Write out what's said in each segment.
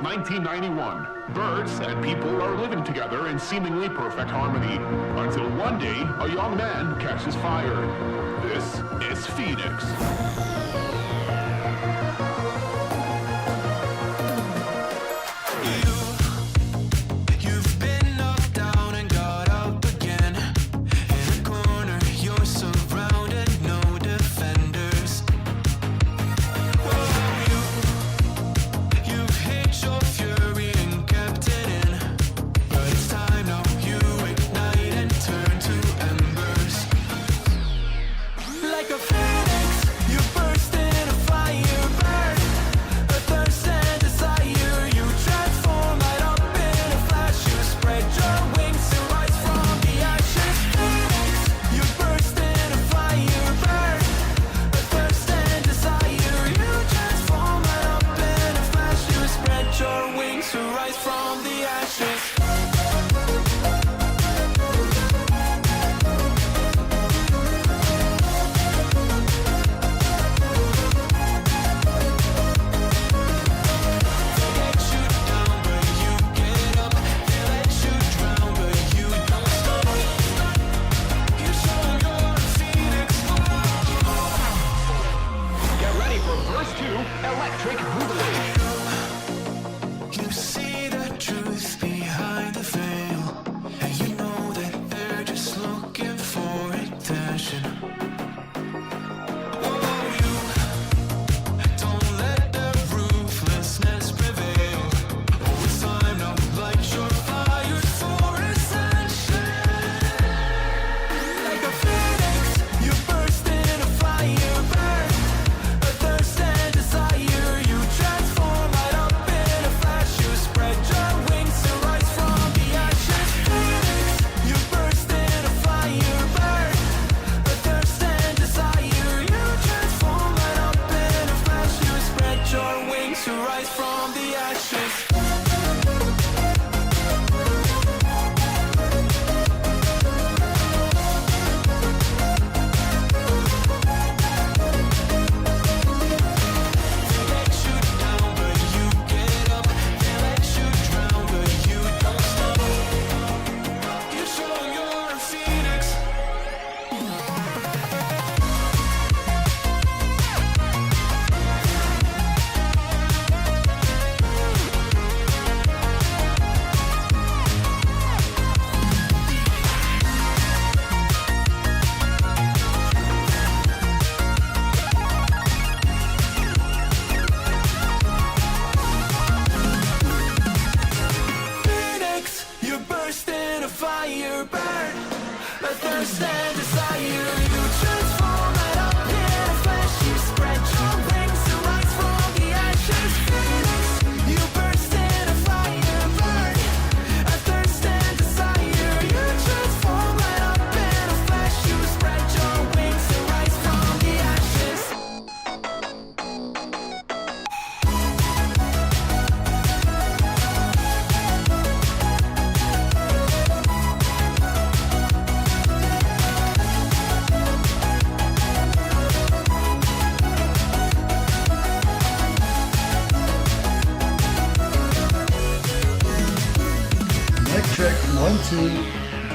1991. Birds and people are living together in seemingly perfect harmony, until one day a young man catches fire. This is Fenix.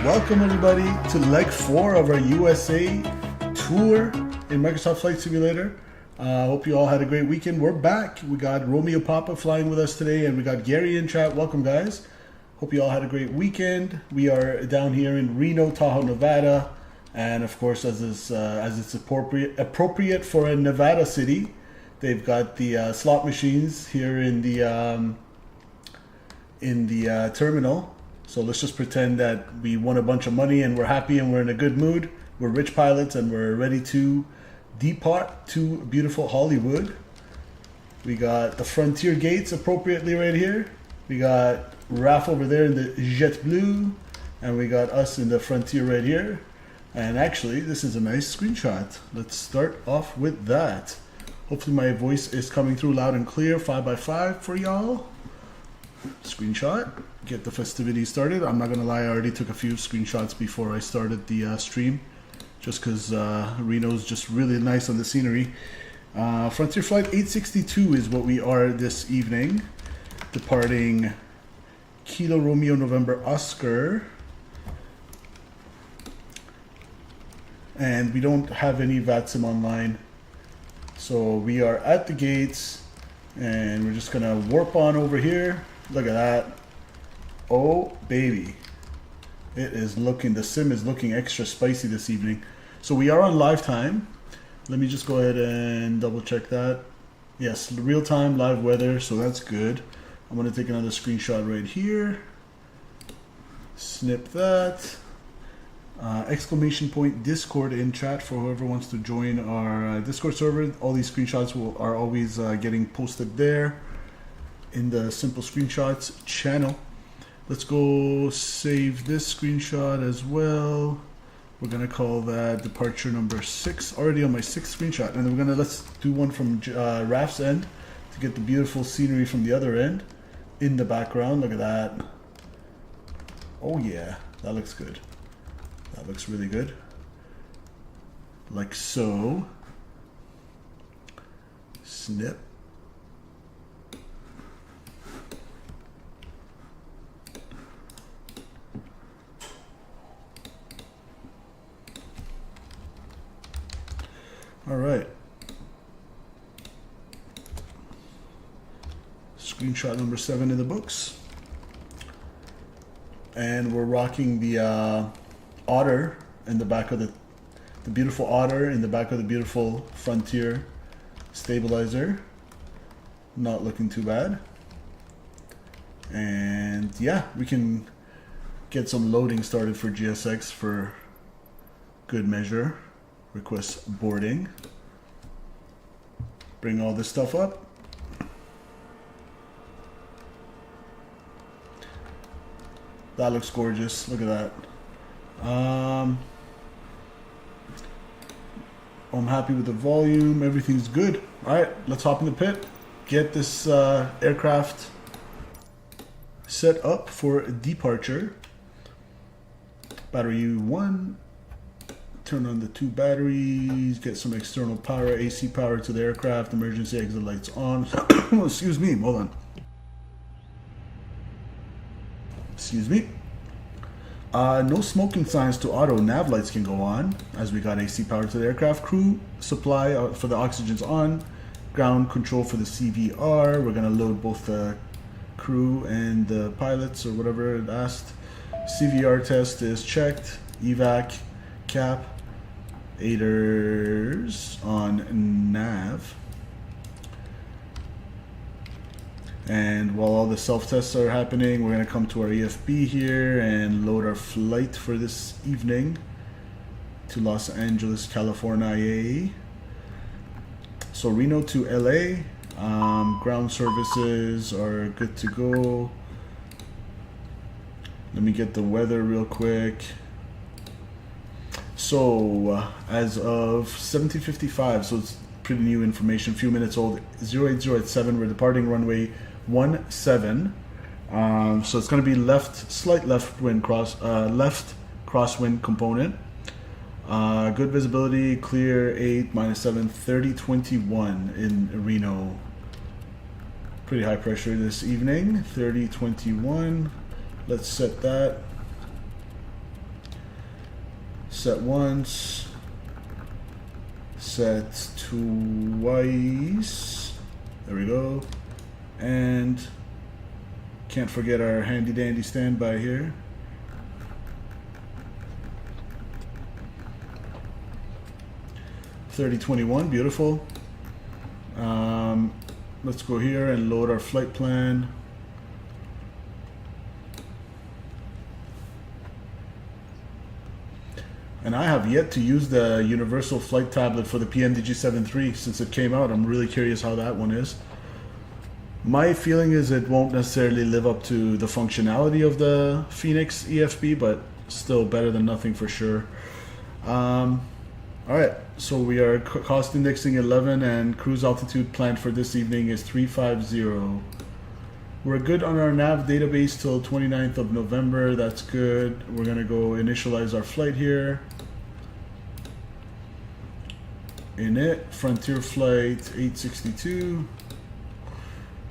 Welcome everybody to leg 4 of our USA tour in Microsoft Flight Simulator. Hope you all had a great weekend. We're back. We got Romeo Papa flying with us today, and we got Gary in chat. Welcome guys. Hope you all had a great weekend. We are down here in Reno, Tahoe, Nevada, and of course, as it's appropriate for a Nevada city, they've got the slot machines here in the terminal. So let's just pretend that we won a bunch of money and we're happy and we're in a good mood. We're rich pilots and we're ready to depart to beautiful Hollywood. We got the Frontier gates appropriately right here. We got Raph over there in the Jet Blue, and we got us in the Frontier right here. And actually, this is a nice screenshot. Let's start off with that. Hopefully my voice is coming through loud and clear, 5x5 for y'all. Screenshot, get the festivities started. I'm not gonna lie, I already took a few screenshots before I started the stream, just because Reno's just really nice on the scenery. Frontier Flight 862 is what we are this evening. departing Kilo Romeo November Oscar. And we don't have any VATSIM online. So we are at the gates and we're just gonna warp on over here. Look at that. Oh baby. It is looking, the sim is looking extra spicy this evening. So we are on live time. Let me just go ahead and double check that. Yes, real time live weather, so that's good. I'm gonna take another screenshot right here. Snip that. Exclamation point Discord in chat for whoever wants to join our Discord server. All these screenshots are always getting posted there in the Simple Screenshots channel. Let's go save this screenshot as well. We're gonna call that departure number 6. Already on my 6th screenshot, and then let's do one from Raf's end to get the beautiful scenery from the other end in the background. Look at that. Oh yeah, that looks good. That looks really good. Like so. Snip. All right. Screenshot number 7 in the books. And we're rocking the otter in the back of the beautiful otter in the back of the beautiful Frontier stabilizer. Not looking too bad. And yeah, we can get some loading started for GSX for good measure. Request boarding. Bring all this stuff up. That looks gorgeous. Look at that. I'm happy with the volume. Everything's good. All right, let's hop in the pit. Get this aircraft set up for departure. Battery 1. Turn on the 2 batteries. Get some external power, AC power to the aircraft. Emergency exit lights on. Excuse me. Hold on. Excuse me. No smoking signs to auto. Nav lights can go on as we got AC power to the aircraft. Crew supply for the oxygen's on. Ground control for the CVR. We're gonna load both the crew and the pilots or whatever it asked. CVR test is checked. Evac cap. Aiders on nav. And while all the self-tests are happening, we're going to come to our EFB here and load our flight for this evening to Los Angeles, California. So Reno to LA. Ground services are good to go. Let me get the weather real quick. So as of 17:55, so it's pretty new information, a few minutes old. 080 at 7, we're departing runway 17. So it's going to be slight left crosswind component. Good visibility, clear 8, -7, 3021 in Reno. Pretty high pressure this evening, 3021. Let's set that. Set once. Set twice. There we go. And can't forget our handy dandy standby here. $30.21, beautiful. Let's go here and load our flight plan. And I have yet to use the universal flight tablet for the PMDG 7.3 since it came out. I'm really curious how that one is. My feeling is it won't necessarily live up to the functionality of the Fenix EFB, but still better than nothing for sure. Alright, so we are cost indexing 11 and cruise altitude planned for this evening is 350. We're good on our nav database till 29th of November. That's good. We're going to go initialize our flight here. Frontier flight 862.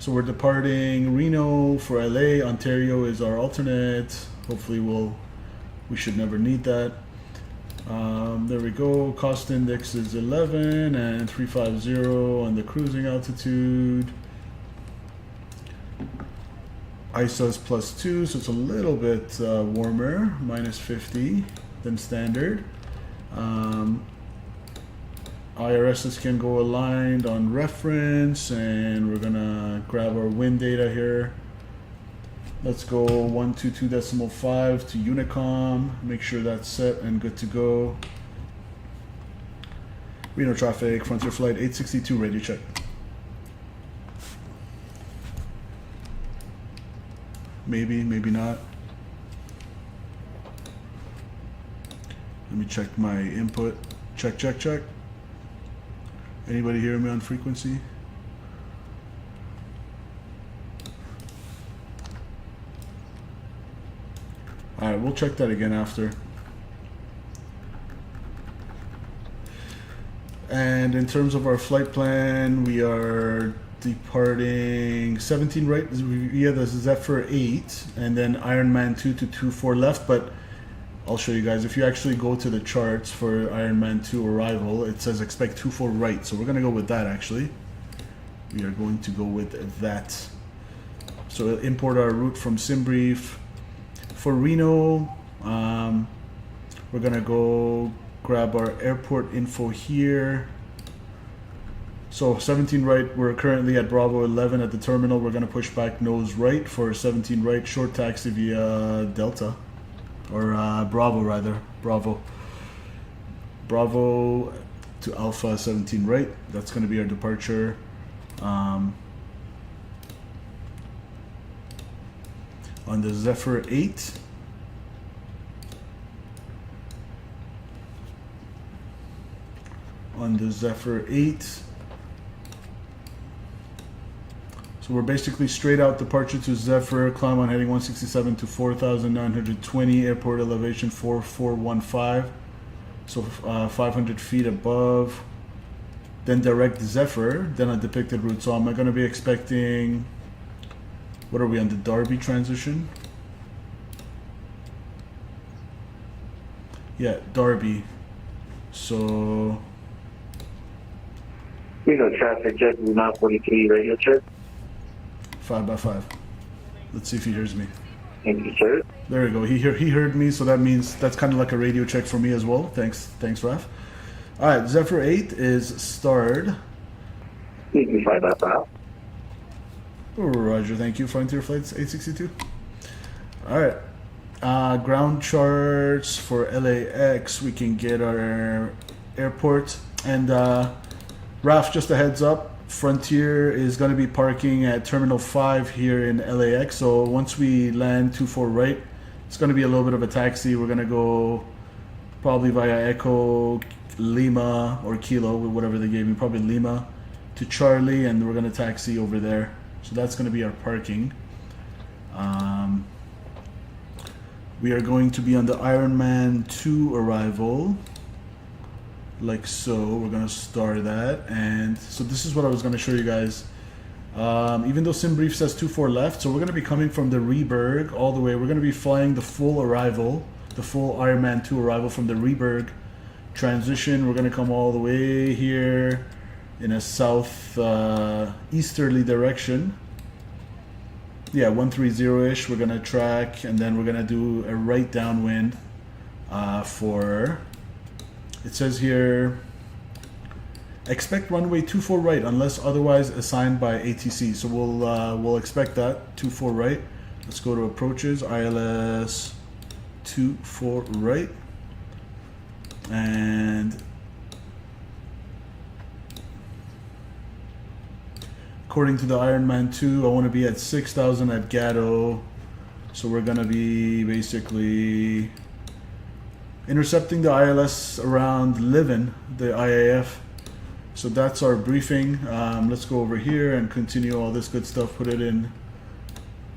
So we're departing Reno for LA. Ontario is our alternate. Hopefully we should never need that. There we go. Cost index is 11 and 350 on the cruising altitude. ISO is +2, so it's a little bit warmer, -50 than standard. IRSs can go aligned on reference, and we're gonna grab our wind data here. Let's go 122.5 to Unicom. Make sure that's set and good to go. Reno traffic, Frontier Flight 862, radio check. Maybe, maybe not. Let me check my input. Check, check, check. Anybody hear me on frequency? All right, we'll check that again after. And in terms of our flight plan, we are departing 17 right via the Zephyr 8, and then Ironman 2 to 24 left. But I'll show you guys. If you actually go to the charts for Ironman 2 arrival, it says expect 24 right. So we're going to go with that actually. We are going to go with that. So we'll import our route from SimBrief. For Reno, we're going to go grab our airport info here. So 17 right, we're currently at Bravo 11 at the terminal. We're going to push back nose right for 17 right, short taxi via Delta. Or Bravo rather, Bravo to Alpha 17 right. That's going to be our departure. On the Zephyr 8. On the Zephyr 8. So we're basically straight out departure to Zephyr, climb on heading 167 to 4,920, airport elevation 4415, so 500 feet above. Then direct Zephyr, then a depicted route. So I'm going to be expecting, what are we on, the Derby transition? Yeah, Derby. So... Reno traffic, jet 943, radio check. 5x5. Let's see if he hears me. Thank you, sir. There we go. He heard me, so that means that's kind of like a radio check for me as well. Thanks, Raf. All right, Zephyr 8 is starred. 5x5. Roger, thank you. Frontier Flights 862. All right. Ground charts for LAX. We can get our airport. And Raf, just a heads up. Frontier is going to be parking at Terminal 5 here in LAX. So once we land 24 right, it's going to be a little bit of a taxi. We're going to go probably via Echo, Lima, or Kilo, whatever they gave me, probably Lima, to Charlie, and we're going to taxi over there. So that's going to be our parking. We are going to be on the Ironman 2 arrival. Like so. We're gonna start that, and so this is what I was gonna show you guys. Even though SimBrief says 24 left, so we're gonna be coming from the Reberg all the way. We're gonna be flying the full arrival, the full Ironman 2 arrival from the Reberg transition. We're gonna come all the way here in a south easterly direction. Yeah, 130-ish. We're gonna track, and then we're gonna do a right downwind for. It says here, expect runway 24 right unless otherwise assigned by ATC. So we'll expect that 24 right. Let's go to approaches, ILS 24 right, and according to the Ironman 2, I want to be at 6,000 at Gatto. So we're gonna be basically intercepting the ILS around Livin, the IAF. So that's our briefing. Let's go over here and continue all this good stuff. Put it in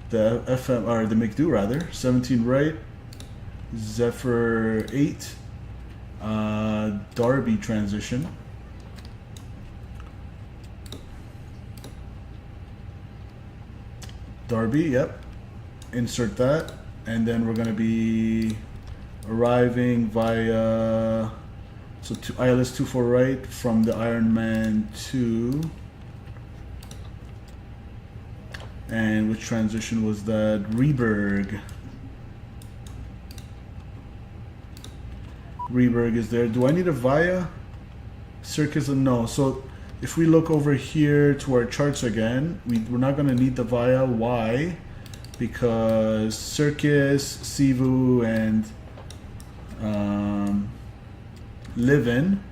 the FM, or the McDo rather. 17 right, Zephyr 8, Derby transition. Darby, yep. Insert that. And then we're going to be arriving via, so to ILS 24 right from the Ironman 2. And which transition was that? Reberg. Reberg is there. Do I need a via? Circus? No. So if we look over here to our charts again, we're not going to need the via. Why? Because Circus, Sivu, and Livin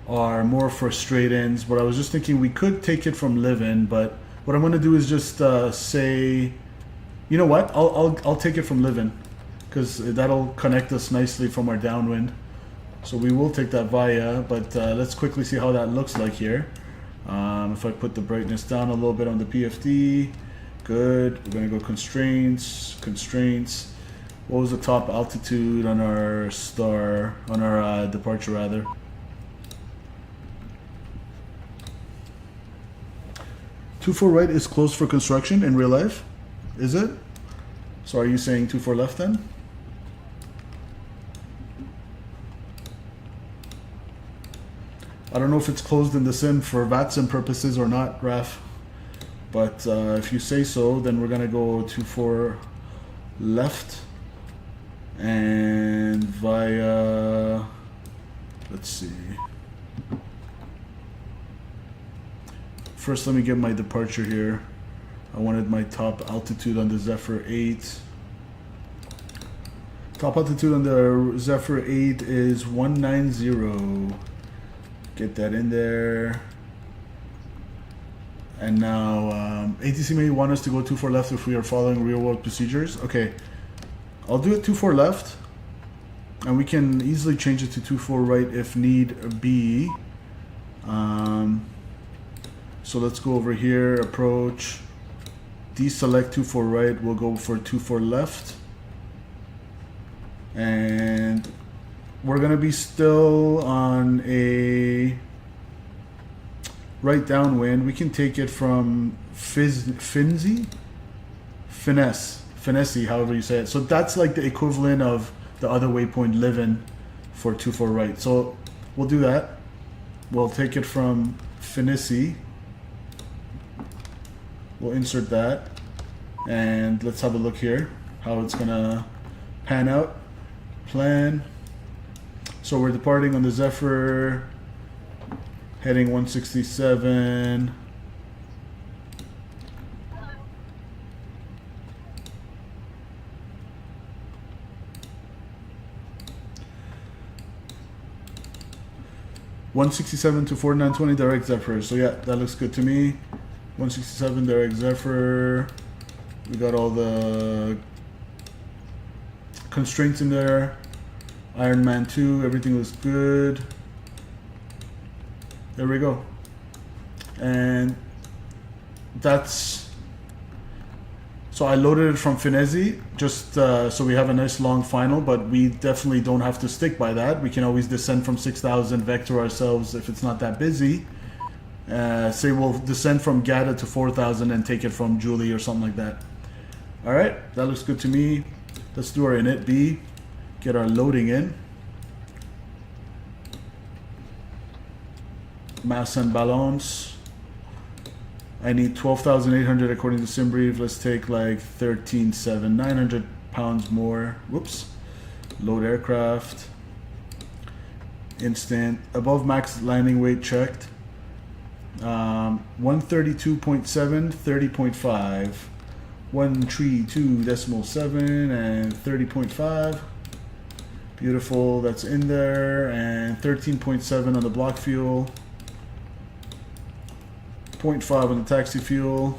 are more for straight ins. But I was just thinking we could take it from Livin, but what I'm going to do is just say, you know what? I'll take it from Livin, because that'll connect us nicely from our downwind. So we will take that via, but let's quickly see how that looks like here. If I put the brightness down a little bit on the PFD, good. We're going to go constraints. What was the top altitude on our star, on our departure rather? Two four right is closed for construction in real life, is it? So are you saying 24 left then? I don't know if it's closed in the sim for VATSIM purposes or not, Raf. But if you say so, then we're gonna go 24 left and via, let's see. First, let me get my departure here. I wanted my top altitude on the Zephyr 8. Top altitude on the Zephyr 8 is 190. Get that in there. And now, ATC may want us to go 24 left if we are following real world procedures. Okay, I'll do it 24 left. And we can easily change it to 24 right if need be. So let's go over here, approach. Deselect 24 right, we'll go for 24 left. And we're gonna be still on a right downwind. We can take it from Finesse, however you say it. So that's like the equivalent of the other waypoint Livin for 24 right. So we'll do that. We'll take it from Finesse. We'll insert that. And let's have a look here, how it's gonna pan out. Plan. So we're departing on the Zephyr, heading 167. (167) to 4920 direct Zephyr. So yeah, that looks good to me. 167 direct Zephyr. We got all the constraints in there. Ironman 2, everything looks good. There we go. And that's, so I loaded it from Finesse just so we have a nice long final, but we definitely don't have to stick by that. We can always descend from 6,000, vector ourselves if it's not that busy. Say we'll descend from Gata to 4,000 and take it from Julie or something like that. All right, that looks good to me. Let's do our init B, get our loading in. Mass and balance. I need 12,800 according to SimBrief. Let's take like 13,700, 900 pounds more. Whoops. Load aircraft. Instant. Above max landing weight checked. 132.7, 30.5. 132.7 and 30.5. Beautiful, that's in there. And 13.7 on the block fuel. 0.5 on the taxi fuel.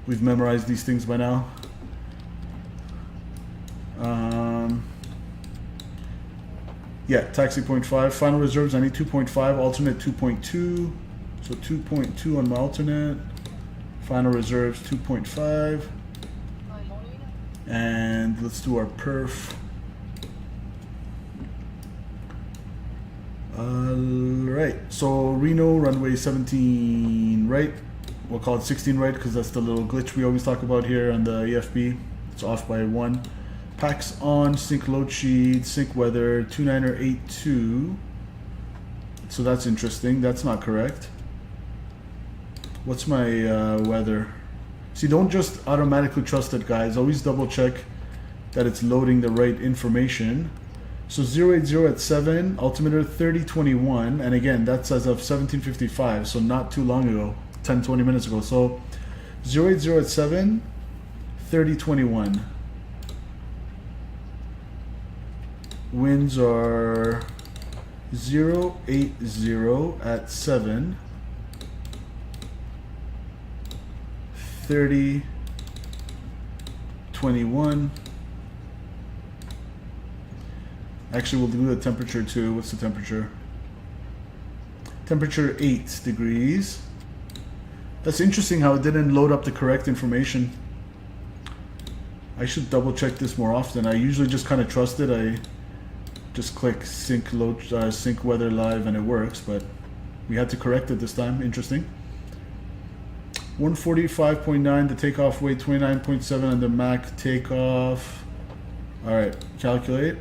We've memorized these things by now. Yeah, taxi 0.5. Final reserves, I need 2.5. Alternate 2.2. So 2.2 on my alternate. Final reserves 2.5. And let's do our perf. Right, so Reno, runway 17 right. We'll call it 16 right because that's the little glitch we always talk about here on the EFB. It's off by 1. Pax on, sync load sheet, sync weather, 2982. So that's interesting. That's not correct. What's my weather? See, don't just automatically trust it, guys. Always double check that it's loading the right information. So 080 at 7, altimeter 3021, and again, that's as of 1755, so not too long ago, 10-20 minutes ago. So 080 at 7, 3021. Winds are 080 at 7, 3021. Actually, we'll do the temperature too. What's the temperature? Temperature 8 degrees. That's interesting how it didn't load up the correct information. I should double check this more often. I usually just kind of trust it. I just click sync load, sync weather live, and it works. But we had to correct it this time. Interesting. 145.9. The takeoff weight 29.7 on the Mac takeoff. All right, calculate.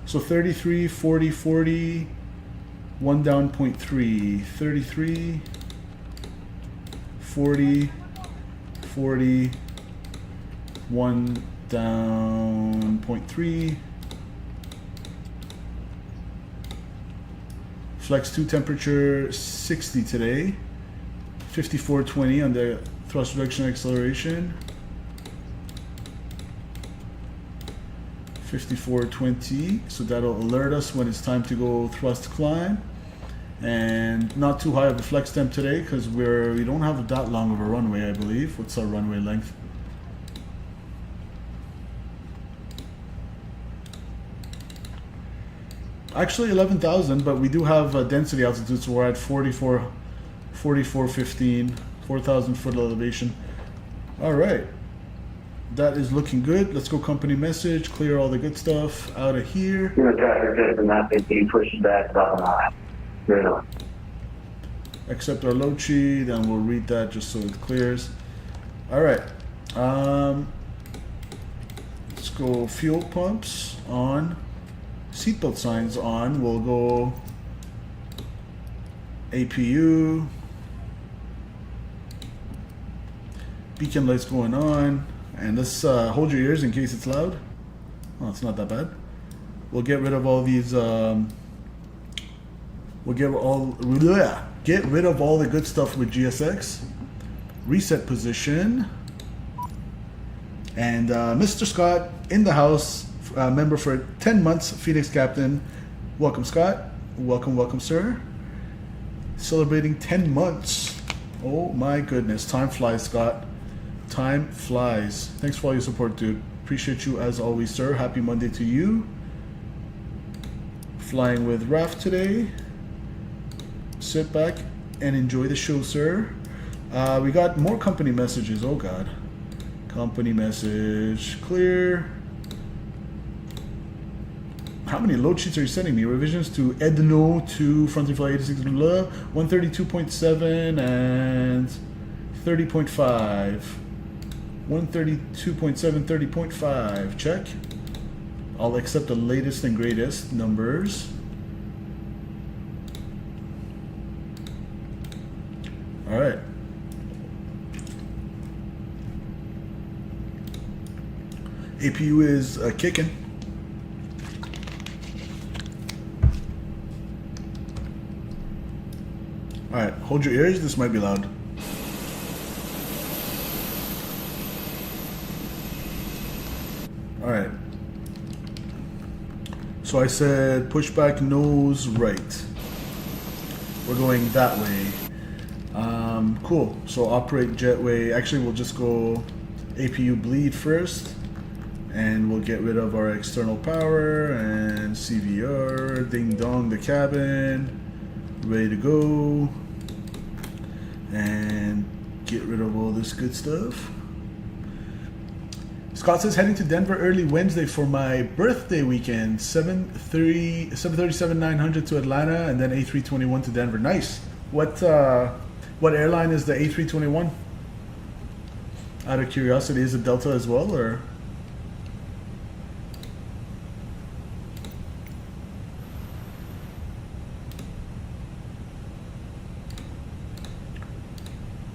So 33, 40, 40, 1 down 0.3, 33, 40, 40, 1 down 0.3. Flex 2 temperature 60 today, 54.20 on the thrust reduction acceleration. 54.20, so that'll alert us when it's time to go thrust climb, and not too high of a flex temp today because we don't have that long of a runway, I believe. What's our runway length? Actually 11,000, but we do have density altitude, so we're at 4415, 4,000 foot elevation. All right. That is looking good. Let's go company message, clear all the good stuff out of here. Accept our load sheet, and we'll read that just so it clears. All right. Let's go fuel pumps on, seatbelt signs on. We'll go APU, beacon lights going on. And let's hold your ears in case it's loud. Oh, it's not that bad. We'll get rid of all these. We'll get rid of all the good stuff with GSX. Reset position. And Mr. Scott in the house, member for 10 months, Phoenix captain. Welcome, Scott. Welcome, welcome, sir. Celebrating 10 months. Oh my goodness, time flies, Scott. Time flies. Thanks for all your support, dude. Appreciate you as always, sir. Happy Monday to you. Flying with Raf today. Sit back and enjoy the show, sir. We got more company messages. Oh God. Company message. Clear. How many load sheets are you sending me? Revisions to Edno to Frontier Flight 86, 132.7 and 30.5. 132.7, 30.5, check. I'll accept the latest and greatest numbers. All right. APU is kicking. All right, hold your ears. This might be loud. All right. So I said pushback nose right. We're going that way. Cool. So operate jetway. Actually, we'll just go APU bleed first, and we'll get rid of our external power and CVR. Ding dong the cabin. Ready to go. And get rid of all this good stuff. Scott says heading to Denver early Wednesday for my birthday weekend. 737-900 to Atlanta and then A321 to Denver. Nice. What airline is the A321? Out of curiosity, is it Delta as well, or?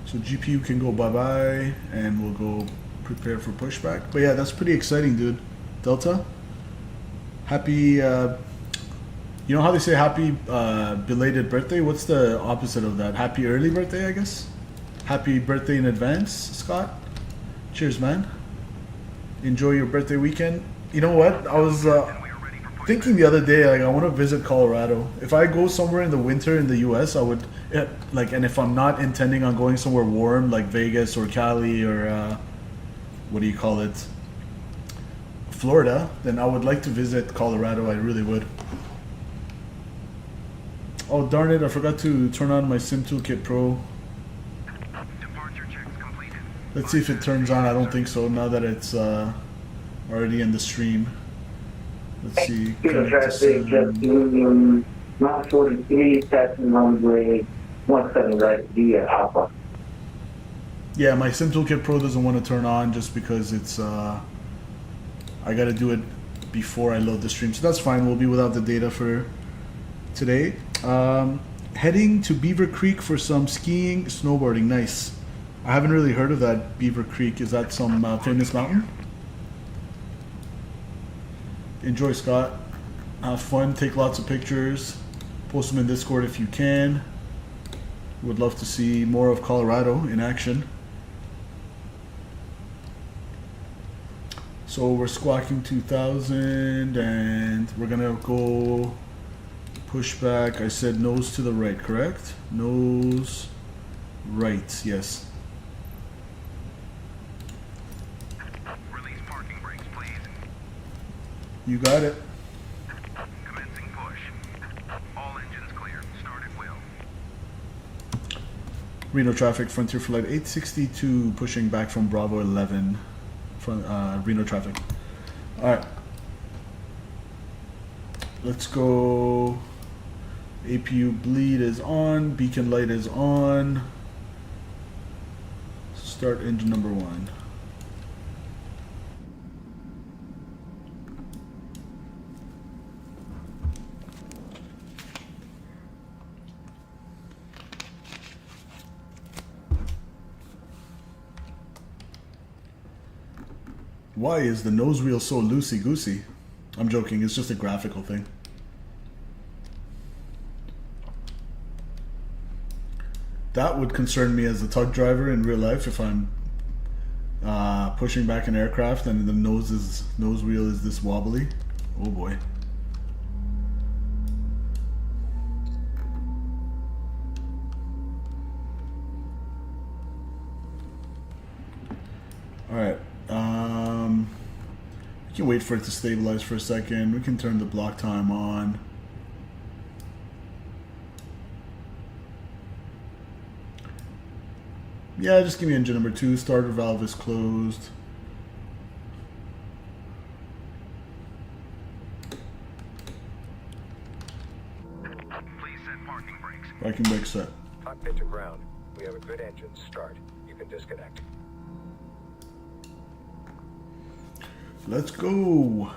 So GPU can go bye-bye, and we'll go prepare for pushback. But yeah, that's pretty exciting, dude. Delta, happy, you know how they say happy belated birthday? What's the opposite of that? Happy early birthday, I guess? Happy birthday in advance, Scott. Cheers, man. Enjoy your birthday weekend. You know what? I was thinking the other day, like, I want to visit Colorado. If I go somewhere in the winter in the U.S., I would, like, and if I'm not intending on going somewhere warm like Vegas or Cali or what do you call it, Florida, then I would like to visit Colorado. I really would. Oh, darn it, I forgot to turn on my Sim Toolkit Pro. Departure checks completed. Let's see if it turns on. I don't think so now that it's already in the stream. Let's see. Traffic, just Mount 43, passing runway 17 right via Alpha. Yeah, my Sim Toolkit Pro doesn't want to turn on just because it's, I got to do it before I load the stream. So that's fine. We'll be without the data for today. Heading to Beaver Creek for some skiing, snowboarding. Nice. I haven't really heard of that, Beaver Creek. Is that some famous mountain? Enjoy, Scott. Have fun. Take lots of pictures. Post them in Discord if you can. Would love to see more of Colorado in action. So we're squawking 2000 and we're gonna go push back. I said nose to the right, correct? Nose right, yes. Release parking brakes, please. You got it. Commencing push. All engines clear. Start at will. Reno traffic, Frontier Flight 862, pushing back from Bravo 11. From Reno traffic. Alright. Let's go. APU bleed is on. Beacon light is on. Start engine number 1. Why is the nose wheel so loosey-goosey? I'm joking, it's just a graphical thing. That would concern me as a tug driver in real life if I'm pushing back an aircraft and the nose wheel is this wobbly. Oh boy. Alright. We can wait for it to stabilize for a second. We can turn the block time on. Yeah, just give me engine number 2. Starter valve is closed. Please set parking brakes. Parking brake set. Cockpit to ground. We have a good engine. Start. You can disconnect. Let's go.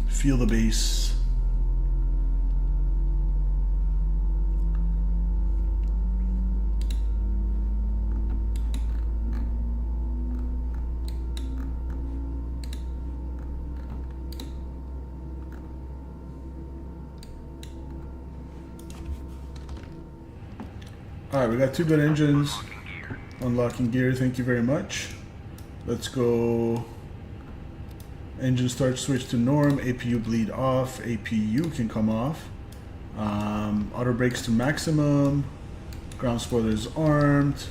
Feel the bass. Alright, we got 2 good engines. Unlocking gear, thank you very much. Let's go. Engine start switch to norm. APU bleed off. APU can come off. Auto brakes to maximum. Ground spoilers armed.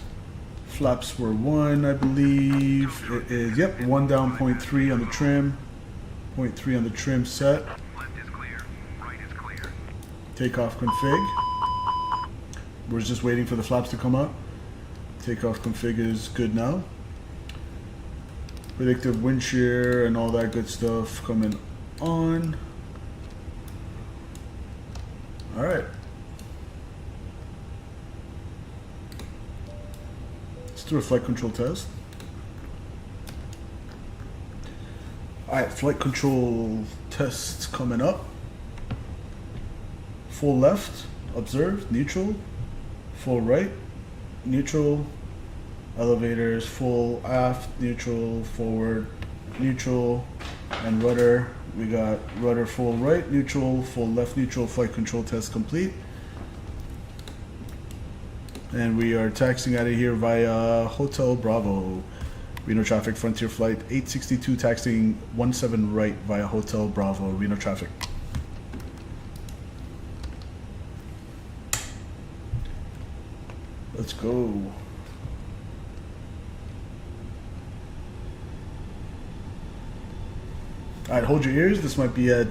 Flaps were 1, I believe. It is, yep, 1 down, 0.3 on the trim. 0.3 on the trim set. Left is clear. Right is clear. Takeoff config. We're just waiting for the flaps to come up. Takeoff config is good now. Predictive wind shear and all that good stuff coming on. All right. Let's do a flight control test. All right, flight control tests coming up. Full left, observe, neutral. Full right, neutral. Elevators, full aft, neutral, forward, neutral, and rudder. We got rudder full right, neutral, full left, neutral. Flight control test complete. And we are taxiing out of here via Hotel Bravo. Reno traffic, Frontier flight 862, taxiing 17 right via Hotel Bravo, Reno traffic. Let's go. All right, hold your ears. This might be a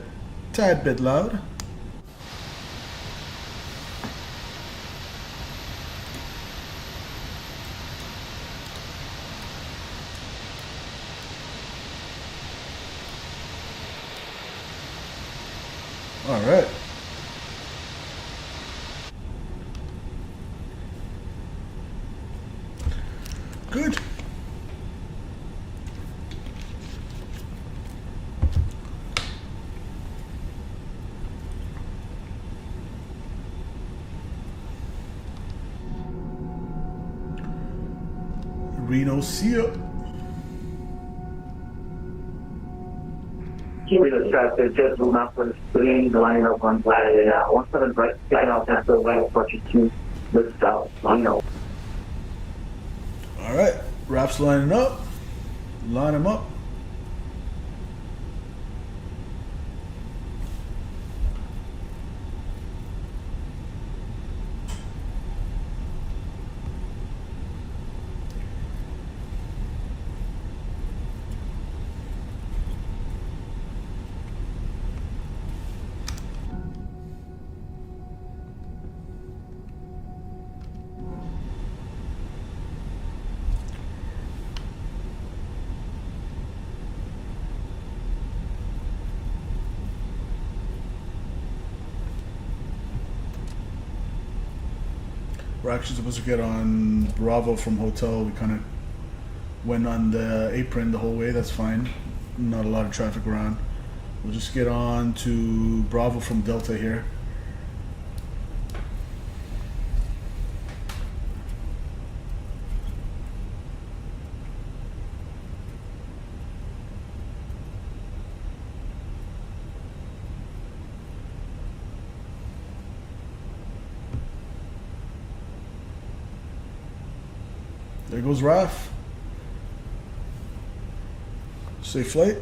tad bit loud. All right. Good. Reno, see ya. Reno traffic, just moving out for the screen, line up on 17 right, line out after right approaching 2, look south, line up. All right, wraps lining up. Line them up. We're actually supposed to get on Bravo from Hotel. We kind of went on the apron the whole way. That's fine. Not a lot of traffic around. We'll just get on to Bravo from Delta here. There goes Raf. Safe flight.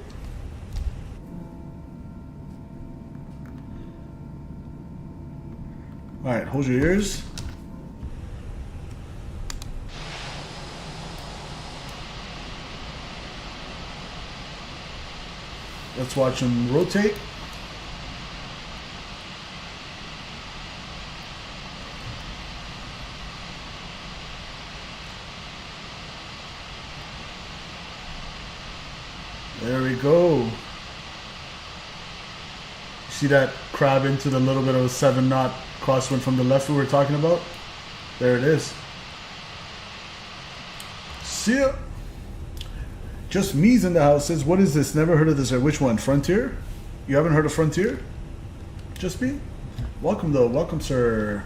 All right, hold your ears. Let's watch him rotate. There we go. See that crab into the little bit of a 7-knot crosswind from the left we were talking about? There it is. See ya. Just me's in the house says, what is this? Never heard of this. Which one? Frontier? You haven't heard of Frontier? Just me? Welcome though. Welcome, sir.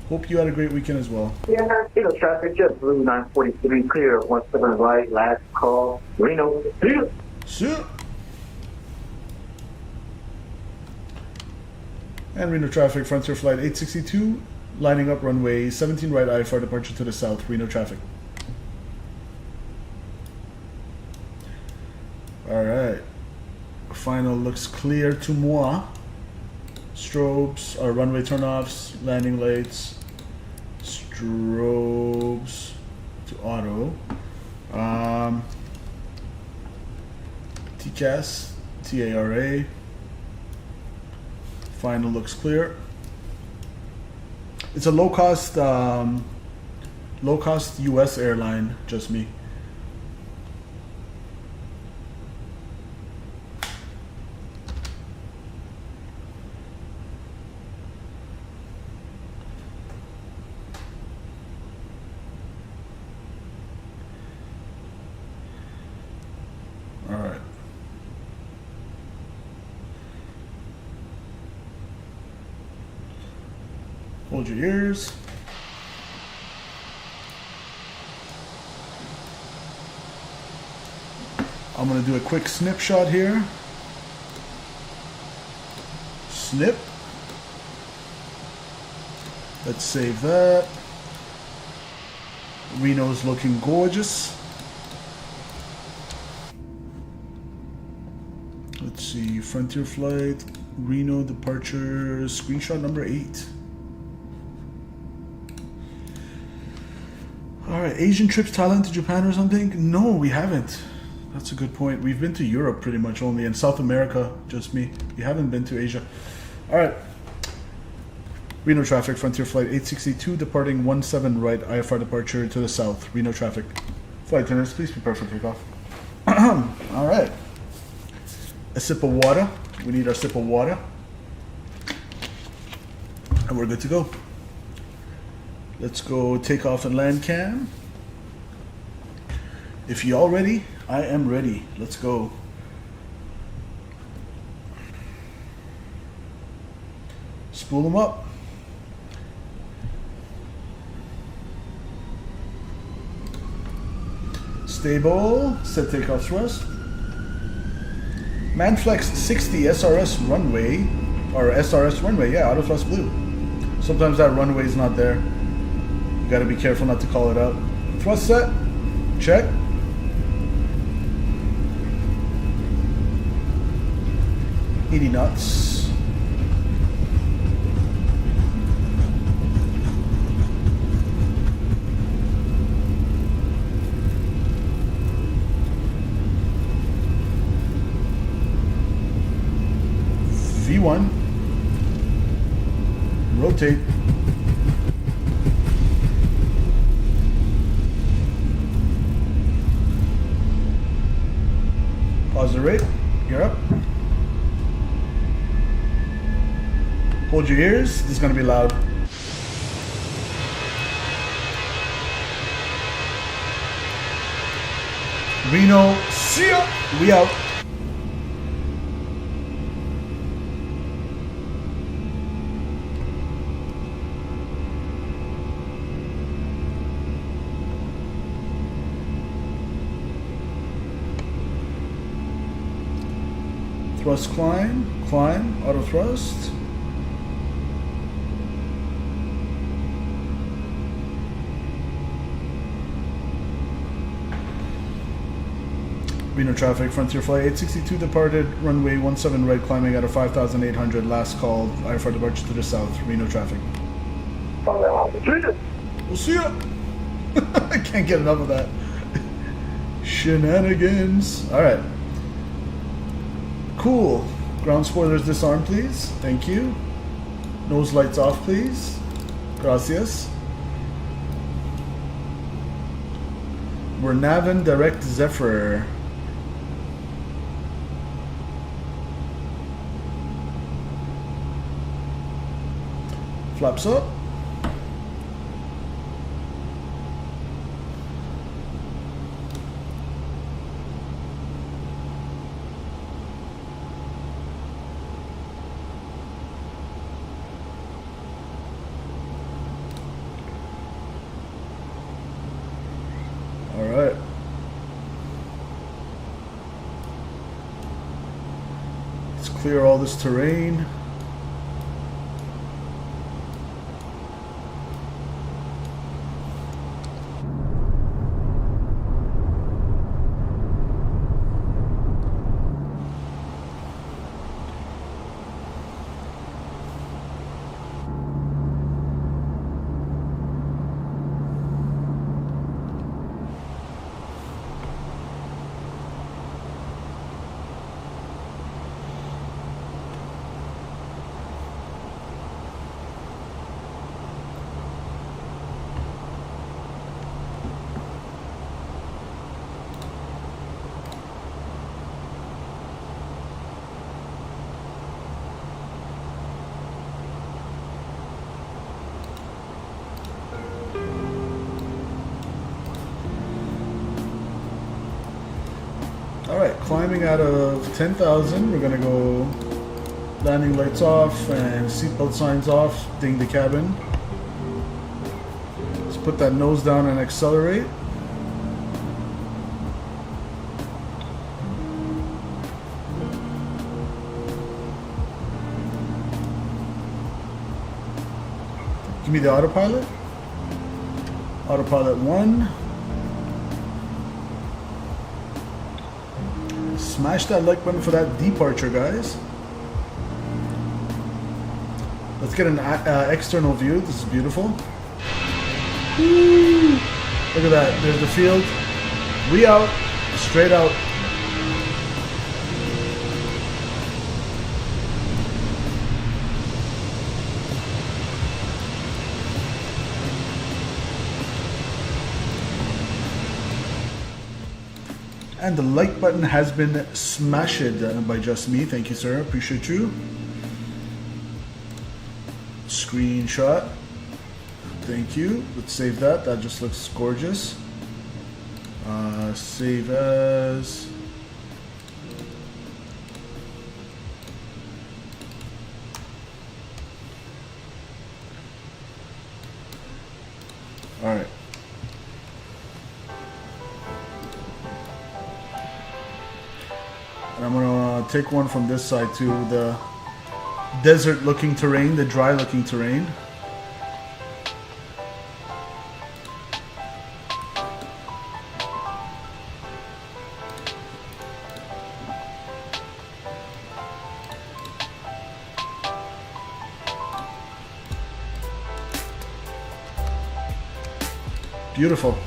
Hope you had a great weekend as well. Yeah, Reno traffic, just blue 943, clear, 17 right, last call, Reno, see ya. See ya. And Reno traffic, Frontier flight 862, lining up runway 17 right IFR departure to the south, Reno traffic. All right. Final looks clear to moi. Strobes, runway turnoffs, landing lights, strobes to auto. TCAS TARA. Final looks clear. It's a low cost US airline, just me. All right. Hold your ears. I'm going to do a quick snip shot here. Snip. Let's save that. Reno's looking gorgeous. Let's see, Frontier flight, Reno departure, screenshot number 8. Alright, Asian trips, Thailand to Japan or something? No, we haven't. That's a good point. We've been to Europe pretty much only, and South America, just me. We haven't been to Asia. Alright. Reno traffic, Frontier flight 862, departing 17 right, IFR departure to the south. Reno traffic. Flight attendants, please prepare for takeoff. Alright. A sip of water. We need our sip of water. And we're good to go. Let's go takeoff and land cam. If y'all ready, I am ready. Let's go. Spool them up. Stable. Set takeoff thrust. Manflex 60 SRS runway, or SRS runway, yeah, auto thrust blue. Sometimes that runway is not there. You gotta be careful not to call it out. Thrust set, check. Eating nuts. V1. Rotate. Pause the rate. You're up. Hold your ears. This is going to be loud. Reno, see ya. We out. Thrust climb, auto thrust. Reno traffic, Frontier flight 862 departed, runway 17 right, climbing at a 5,800, last call, IFR departure to the south, Reno traffic. We'll see ya! I can't get enough of that. Shenanigans. Alright. Cool. Ground spoilers disarm, please. Thank you. Nose lights off, please. Gracias. We're Navin Direct Zephyr. Flaps up. Alright. Let's clear all this terrain. climbing out of 10,000. We're gonna go landing lights off and seatbelt signs off. Ding the cabin. Let's put that nose down and accelerate. Give me the autopilot. Autopilot 1. Smash that like button for that departure, guys. Let's get an external view. This is beautiful. Woo! Look at that. There's the field. We out. Straight out. And the like button has been smashed by just me. Thank you, sir. Appreciate you. Screenshot. Thank you. Let's save that. That just looks gorgeous. Save as. All right. And I'm gonna take one from this side to the desert looking terrain, the dry looking terrain. Beautiful.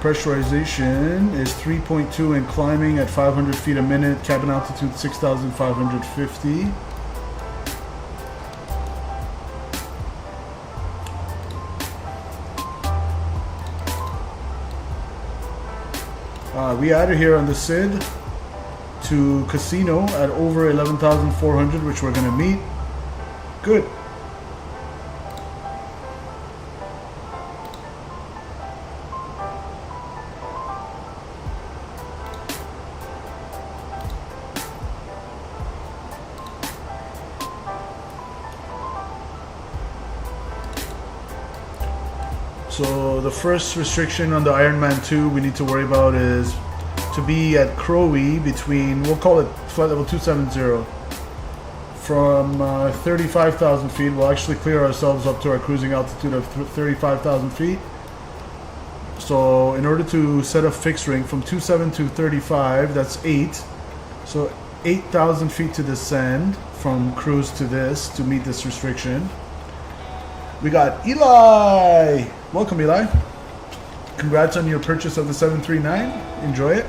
Pressurization is 3.2 and climbing at 500 feet a minute. Cabin altitude 6,550. We out of here on the SID to Casino at over 11,400, which we're gonna meet. Good. So the first restriction on the Ironman 2 we need to worry about is to be at Crowley between, we'll call it flight level 270. From 35,000 feet, we'll actually clear ourselves up to our cruising altitude of 35,000 feet. So in order to set a fixed ring from 27 to 35, that's 8. So 8,000 feet to descend from cruise to this to meet this restriction. We got Eli! Welcome, Eli. Congrats on your purchase of the 739. Enjoy it.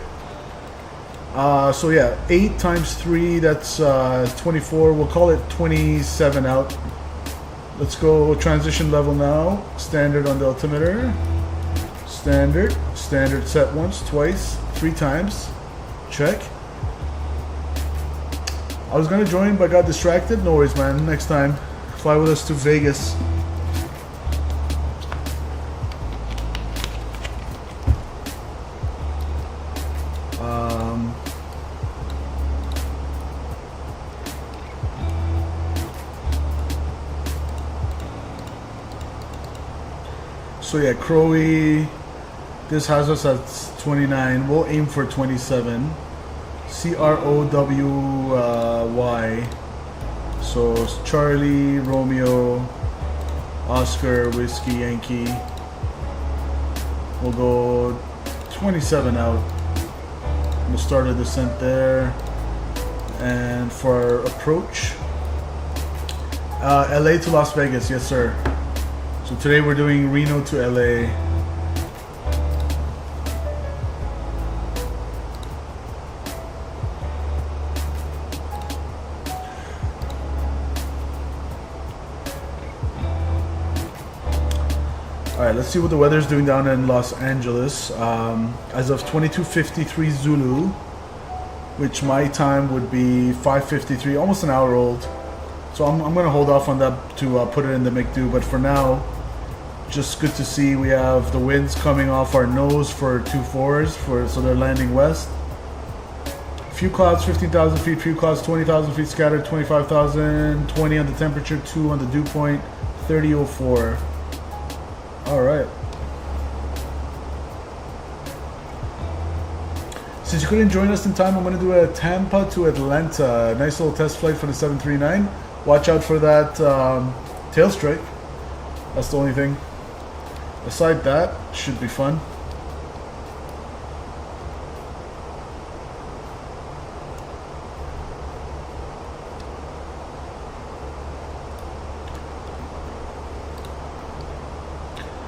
So yeah, 8 times 3, that's 24. We'll call it 27 out. Let's go transition level now. Standard on the altimeter. Standard. Standard set once, twice, 3 times. Check. I was gonna join but got distracted. No worries, man. Next time. Fly with us to Vegas. So yeah, Crowley, this has us at 29. We'll aim for 27. CROWY. So it's Charlie, Romeo, Oscar, Whiskey, Yankee. We'll go 27 out. We'll start a descent there. And for our approach, LA to Las Vegas, yes sir. So today we're doing Reno to LA. Alright, let's see what the weather's doing down in Los Angeles. As of 22:53 Zulu, which my time would be 5:53, almost an hour old. So I'm going to hold off on that to put it in the McDo, but for now, just good to see we have the winds coming off our nose for 2-4s, so they're landing west. Few clouds, 15,000 feet, few clouds, 20,000 feet scattered, 25,000, 20 on the temperature, 2 on the dew point, 30.04. Alright. Since you couldn't join us in time, I'm going to do a Tampa to Atlanta. Nice little test flight for the 739. Watch out for that tail strike. That's the only thing. Aside that, should be fun.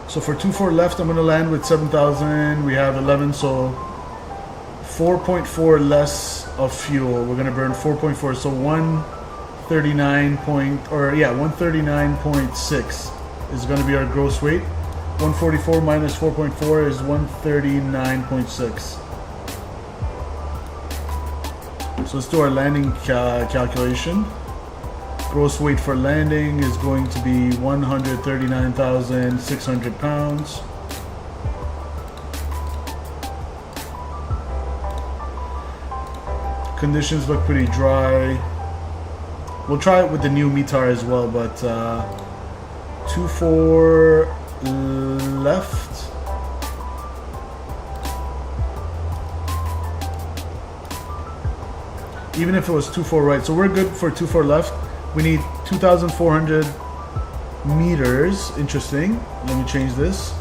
So for 2-4 left, I'm going to land with 7,000. We have 11, so 4.4 less of fuel. We're going to burn 4.4, so 139.6 is going to be our gross weight. 144 minus 4.4 is 139.6. So let's do our landing calculation. Gross weight for landing is going to be 139,600 pounds. Conditions look pretty dry. We'll try it with the new METAR as well, but 2-4 left. Even if it was 2-4 right, so we're good for 2-4 left. We need 2,400 meters. Interesting. Let me change this.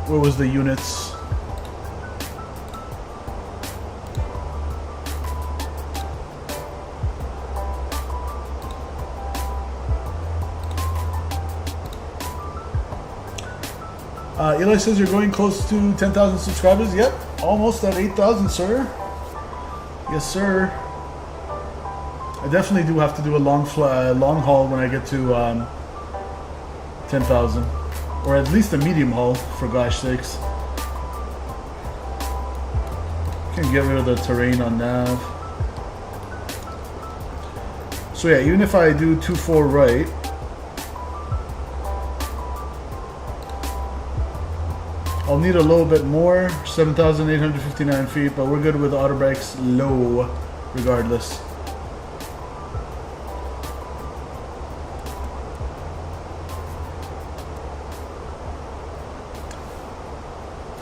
Where was the units? Eli says you're going close to 10,000 subscribers. Yep, almost at 8,000, sir. Yes, sir. I definitely do have to do a long haul when I get to 10,000, or at least a medium haul, for gosh sakes. Can get rid of the terrain on nav. So yeah, even if I do 2-4 right, I'll need a little bit more, 7,859 feet, but we're good with auto brakes low regardless.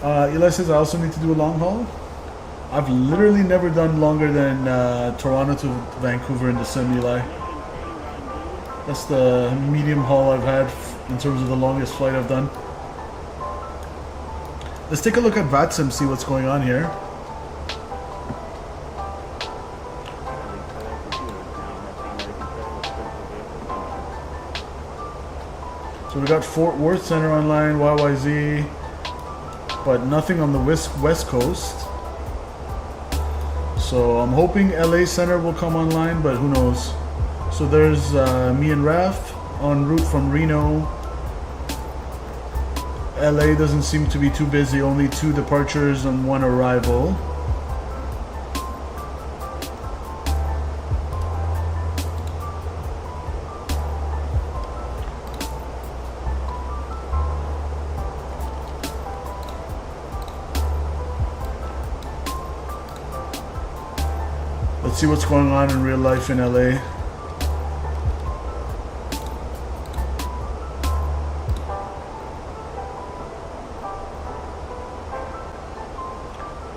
Eli says I also need to do a long haul. I've literally never done longer than Toronto to Vancouver in the sim, Eli. That's the medium haul I've had in terms of the longest flight I've done. Let's take a look at VATSIM, see what's going on here. So we got Fort Worth Center online, YYZ, but nothing on the West Coast. So I'm hoping LA Center will come online, but who knows. So there's me and Raf en route from Reno. LA doesn't seem to be too busy, only 2 departures and 1 arrival. Let's see what's going on in real life in LA.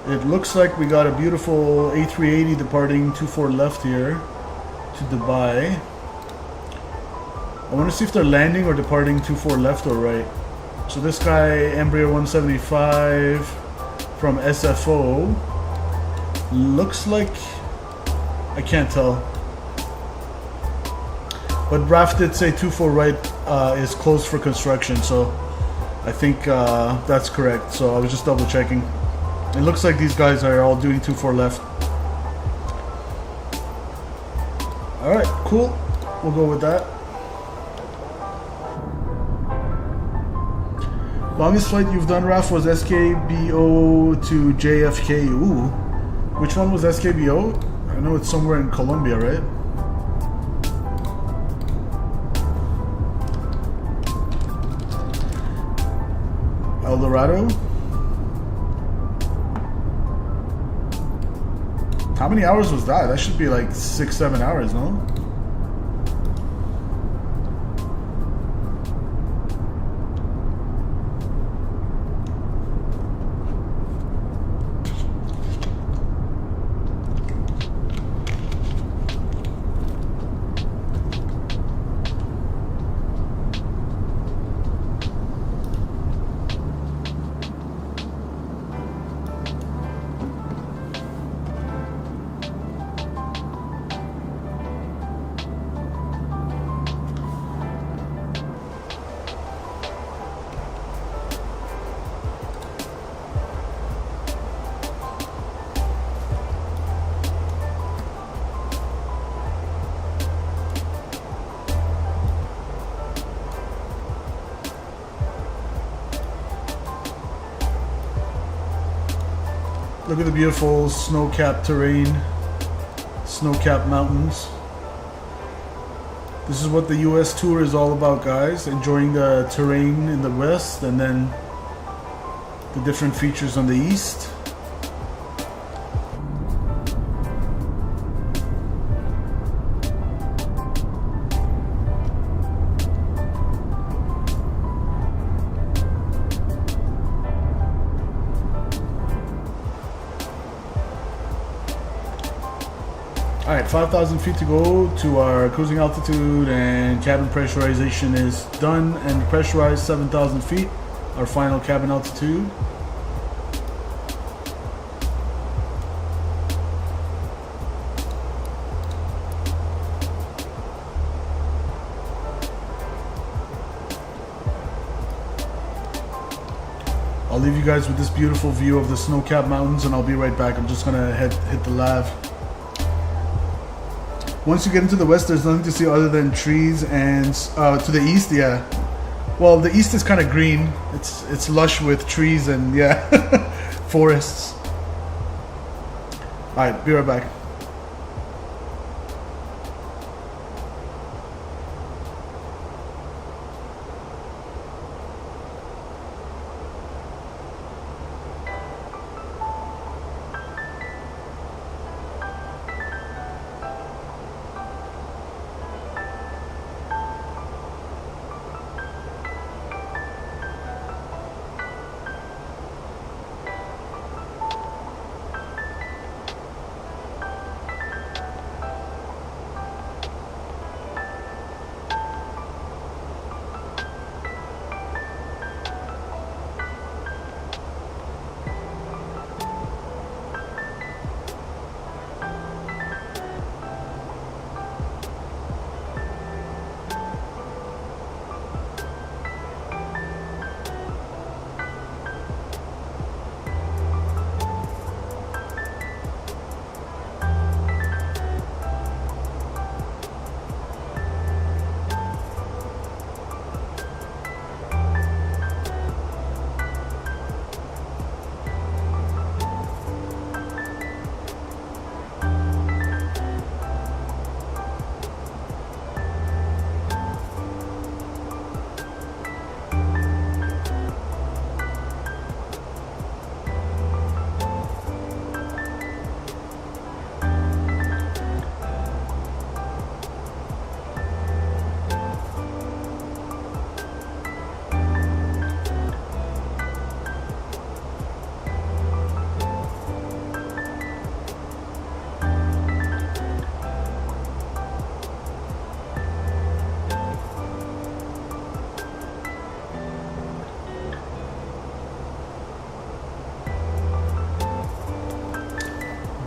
It looks like we got a beautiful A380 departing 2-4 left here to Dubai. I want to see if they're landing or departing 2-4 left or right. So this guy, Embraer 175 from SFO, looks like, I can't tell. But Raf did say 2-4 right is closed for construction, so I think that's correct. So I was just double checking. It looks like these guys are all doing 2-4 left. Alright, cool. We'll go with that. Longest flight you've done, Raf, was SKBO to JFK. Ooh. Which one was SKBO? I know it's somewhere in Colombia, right? El Dorado? How many hours was that? That should be like 6-7 hours, no? Look at the beautiful snow-capped terrain, snow-capped mountains. This is what the US tour is all about, guys. Enjoying the terrain in the west and then the different features on the east. Alright, 5,000 feet to go to our cruising altitude, and cabin pressurization is done and pressurized 7,000 feet, our final cabin altitude. I'll leave you guys with this beautiful view of the snow-capped mountains, and I'll be right back. I'm just gonna hit the lav. Once you get into the west, there's nothing to see other than trees, and to the east, yeah. Well, the east is kind of green. It's lush with trees and, yeah, forests. Alright, be right back.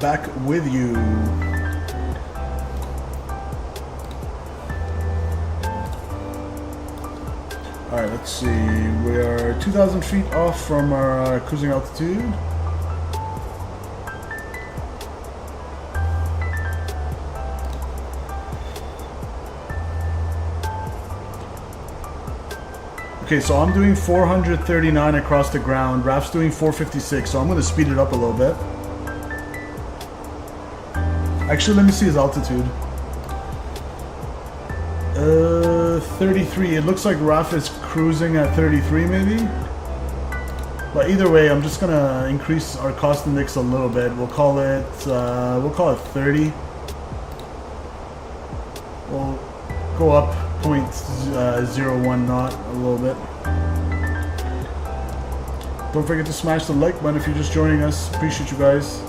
Back with you. Alright, let's see. We are 2,000 feet off from our cruising altitude. Okay, so I'm doing 439 across the ground. Raf's doing 456, so I'm going to speed it up a little bit. Actually, let me see his altitude. 33. It looks like Raf is cruising at 33 maybe. But either way, I'm just going to increase our cost index a little bit. We'll call it 30. We'll go up 0.01 knot a little bit. Don't forget to smash the like button if you're just joining us. Appreciate you guys.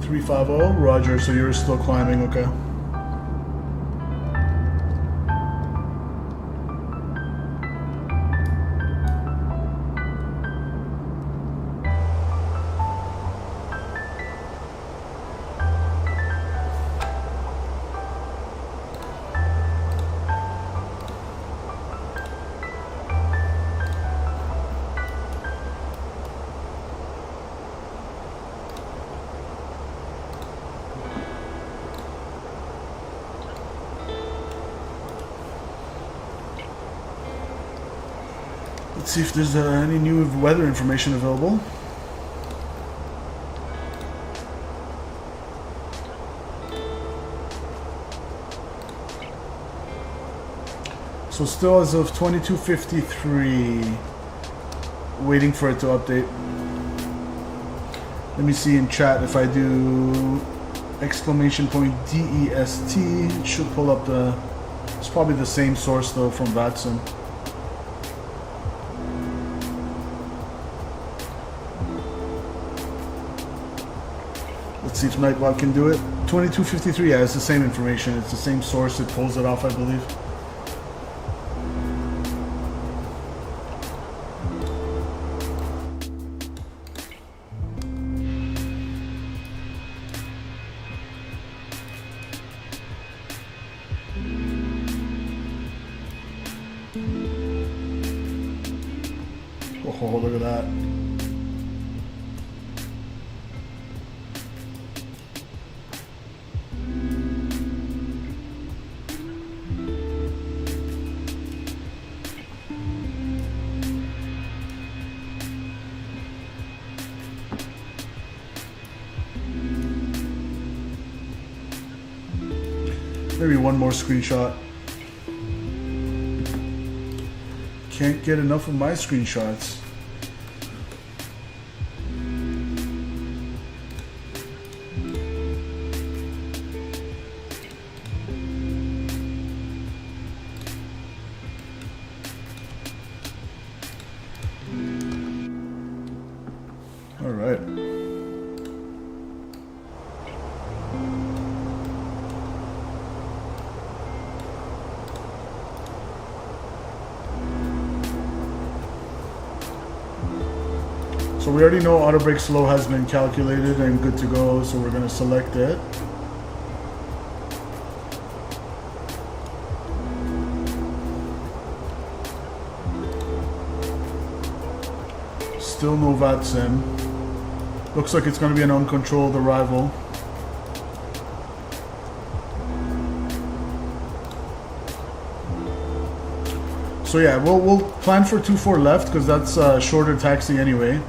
.350, Roger, so you're still climbing, okay. Let's see if there's any new weather information available. So still as of 22:53, waiting for it to update. Let me see in chat if I do !DEST, it should pull up the, it's probably the same source though from PacSim. Let's see if Nightbot can do it. 22:53, yeah, it's the same information. It's the same source. It pulls it off, I believe. Oh, look at that. Maybe one more screenshot. Can't get enough of my screenshots. All right. So we already know auto brake slow has been calculated and good to go, so we're going to select it. Still no PacSim. Looks like it's going to be an uncontrolled arrival. So yeah, we'll plan for 2-4 left because that's a shorter taxi anyway.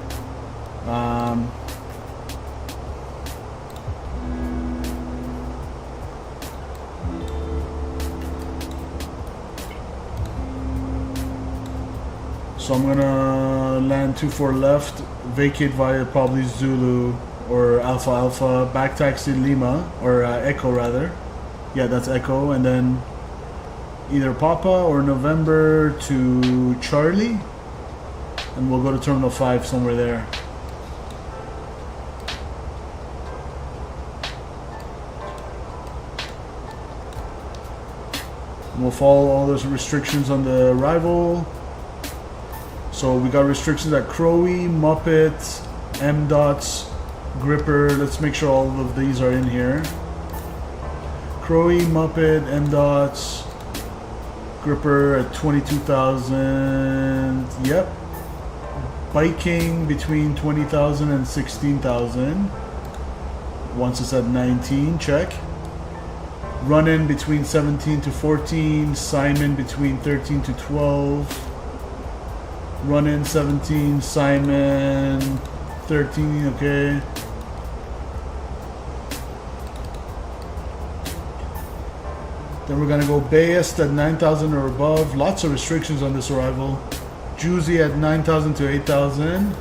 So I'm gonna land 2-4 left, vacate via probably Zulu or Alpha Alpha, back taxi Lima, or Echo rather. Yeah, that's Echo, and then either Papa or November to Charlie, and we'll go to Terminal 5 somewhere there. And we'll follow all those restrictions on the arrival. So we got restrictions at Crowy, Muppet, M-Dots, Gripper. Let's make sure all of these are in here. Crowy, Muppet, M-Dots, Gripper at 22,000. Yep. Biking between 20,000 and 16,000. Once it's at 19, check. Run in between 17 to 14. Simon between 13 to 12. Run in 17. Simon 13. Okay. Then we're gonna go Bayest at 9,000 or above. Lots of restrictions on this arrival. Juicy at 9,000 to 8,000.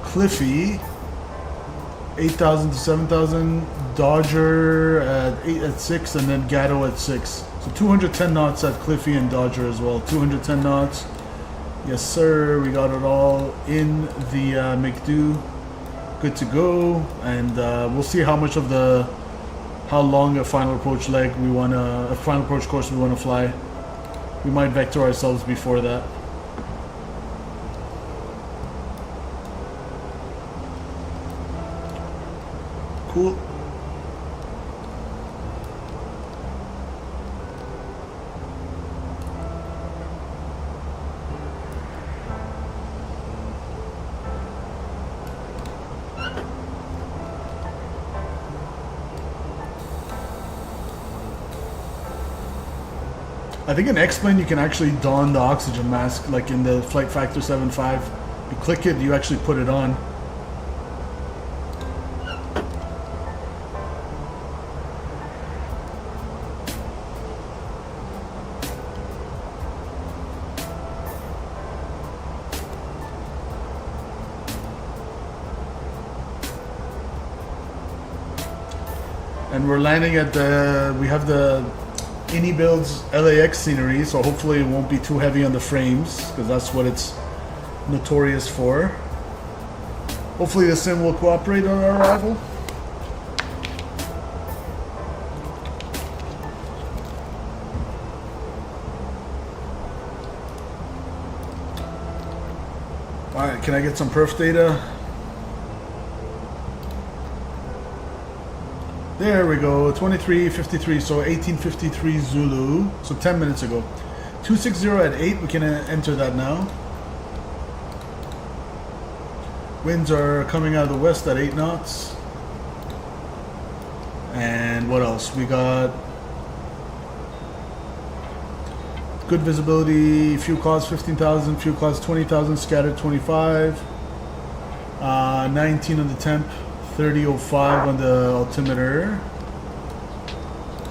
Cliffy, 8,000 to 7,000. Dodger at 6, and then Gatto at 6. So 210 knots at Cliffy and Dodger as well. 210 knots. Yes, sir. We got it all in the McDo. Good to go, and we'll see how much of how long a final approach leg we want a final approach course we want to fly. We might vector ourselves before that. Cool. I think in X-Plane you can actually don the oxygen mask, like in the Flight Factor 7.5. You click it, you actually put it on. And we're landing at we have the IniBuilds LAX scenery, so hopefully it won't be too heavy on the frames, because that's what it's notorious for. Hopefully the sim will cooperate on our arrival. Alright, can I get some perf data? There we go, 23:53, so 18:53 Zulu, so 10 minutes ago. 260 at 8, we can enter that now. Winds are coming out of the west at 8 knots. And what else? We got good visibility, fuel cost 15,000, fuel cost 20,000, scattered 25. 19 on the temp. 30.05 on the altimeter,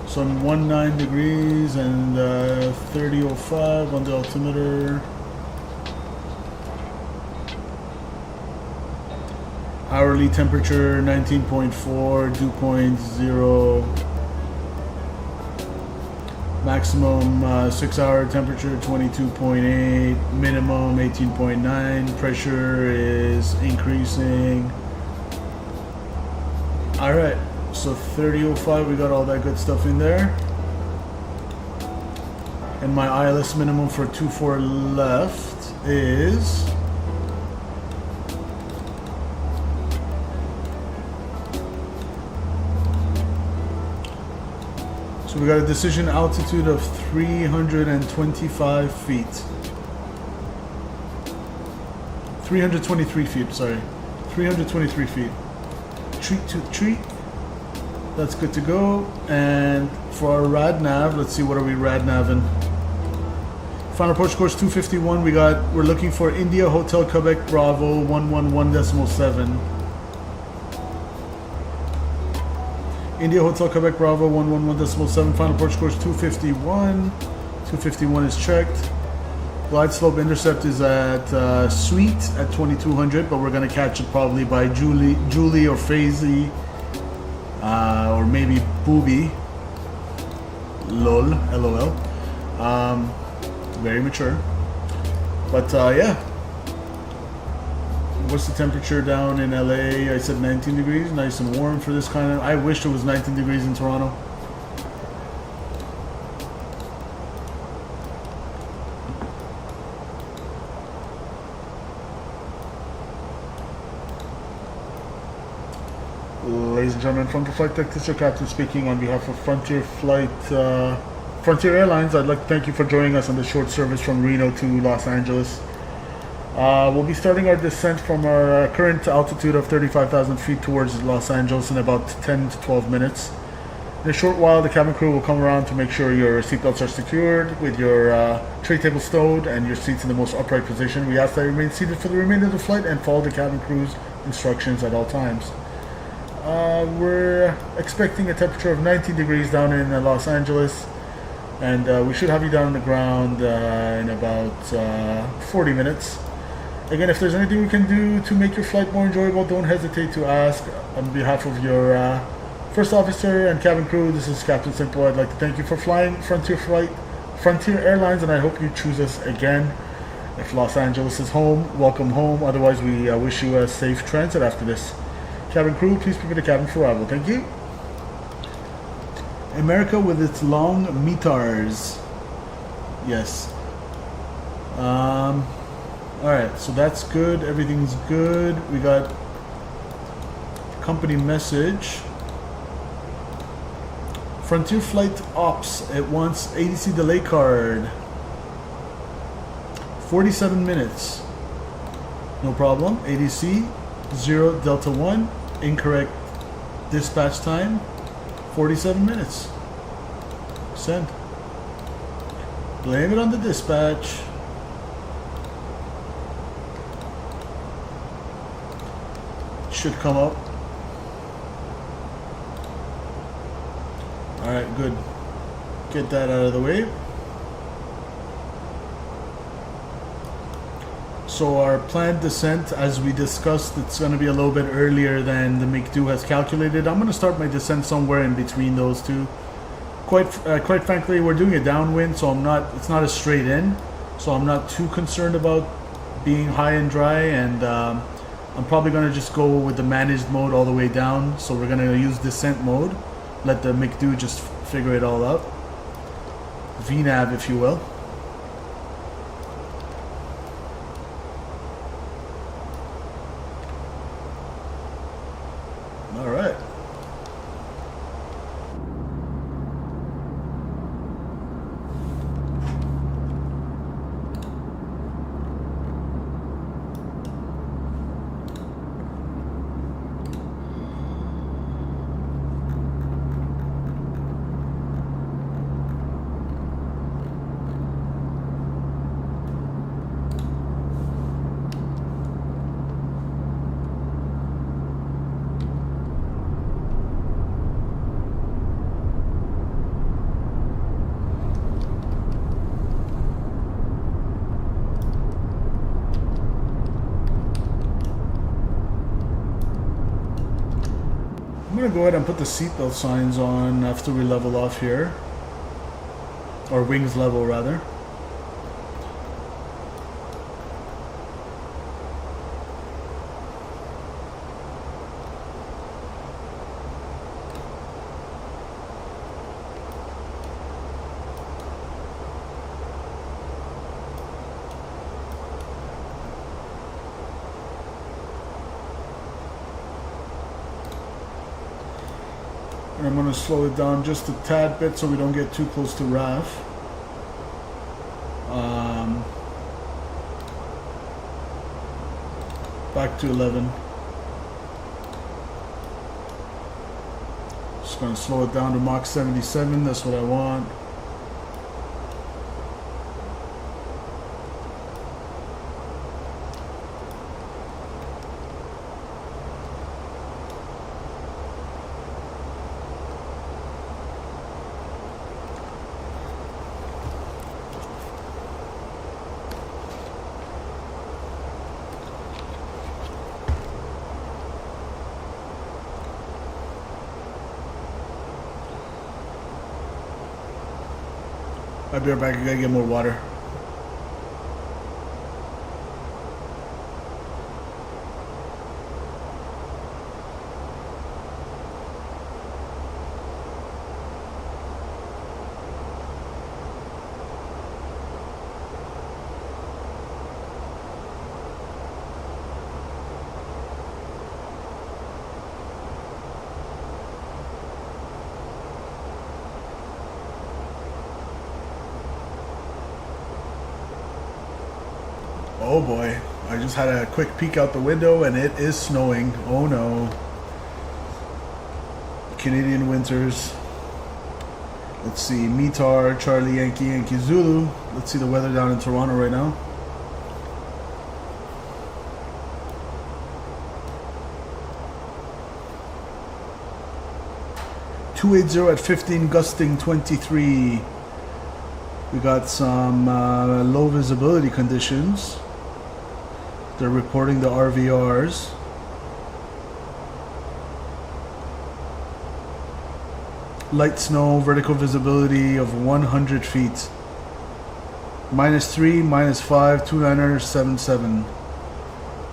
so I'm 19 degrees, and 30.05 on the altimeter. Hourly temperature 19.4, dew point 0. Maximum 6-hour temperature 22.8, minimum 18.9. Pressure is increasing. Alright, so 30.05, we got all that good stuff in there. And my ILS minimum for 24 left is... So we got a decision altitude of 325 feet. 323 feet, sorry. 323 feet. Treat to treat. That's good to go. And for our rad nav, let's see, what are we rad naving? Final approach course 251. We're looking for India Hotel Quebec Bravo 111.7. India Hotel Quebec Bravo 111.7. Final approach course 251. 251 is checked. Glide slope intercept is at Sweet at 2200, but we're gonna catch it probably by Julie or Fazy, or maybe Booby. LOL, LOL. Very mature. But yeah. What's the temperature down in LA? I said 19 degrees, nice and warm for this kind of. I wish it was 19 degrees in Toronto. Ladies and gentlemen, from the flight deck, this is your captain speaking on behalf of Frontier Airlines. I'd like to thank you for joining us on the short service from Reno to Los Angeles. We'll be starting our descent from our current altitude of 35,000 feet towards Los Angeles in about 10 to 12 minutes. In a short while, the cabin crew will come around to make sure your seatbelts are secured with your tray table stowed and your seats in the most upright position. We ask that you remain seated for the remainder of the flight and follow the cabin crew's instructions at all times. We're expecting a temperature of 19 degrees down in Los Angeles, and we should have you down on the ground in about 40 minutes. Again, if there's anything we can do to make your flight more enjoyable, don't hesitate to ask. On behalf of your first officer and cabin crew, this is Captain Simple. I'd like to thank you for flying Frontier Airlines, and I hope you choose us again. If Los Angeles is home, welcome home. Otherwise, we wish you a safe transit after this. Cabin crew, please prepare the cabin for arrival. Thank you. America with its long METARs. Yes. Alright, so that's good. Everything's good. We got company message. Frontier Flight Ops. It wants ADC delay card. 47 minutes. No problem. ADC 0 Delta 1. Incorrect dispatch time. 47 minutes. Send. Blame it on the dispatch. Should come up. Alright, good. Get that out of the way. So our planned descent, as we discussed, it's going to be a little bit earlier than the MiG-2 has calculated. I'm going to start my descent somewhere in between those two. Quite frankly, we're doing a downwind, so it's not a straight in. So I'm not too concerned about being high and dry, and I'm probably going to just go with the managed mode all the way down. So we're going to use descent mode. Let the MiG-2 just figure it all out. VNAV, if you will. All right. I'm gonna go ahead and put the seatbelt signs on after we level off here. Or wings level, rather. And I'm going to slow it down just a tad bit so we don't get too close to RAF. Back to 11. Just going to slow it down to Mach 77. That's what I want. I'll be right back. I gotta get more water. Oh boy, I just had a quick peek out the window and it is snowing. Oh no. Canadian winters. Let's see, METAR, Charlie, Yankee, Yankee, Zulu. Let's see the weather down in Toronto right now. .280 at 15, gusting 23. We got some low visibility conditions. They're reporting the RVRs. Light snow, vertical visibility of 100 feet. -3, -5, 29ers, 77.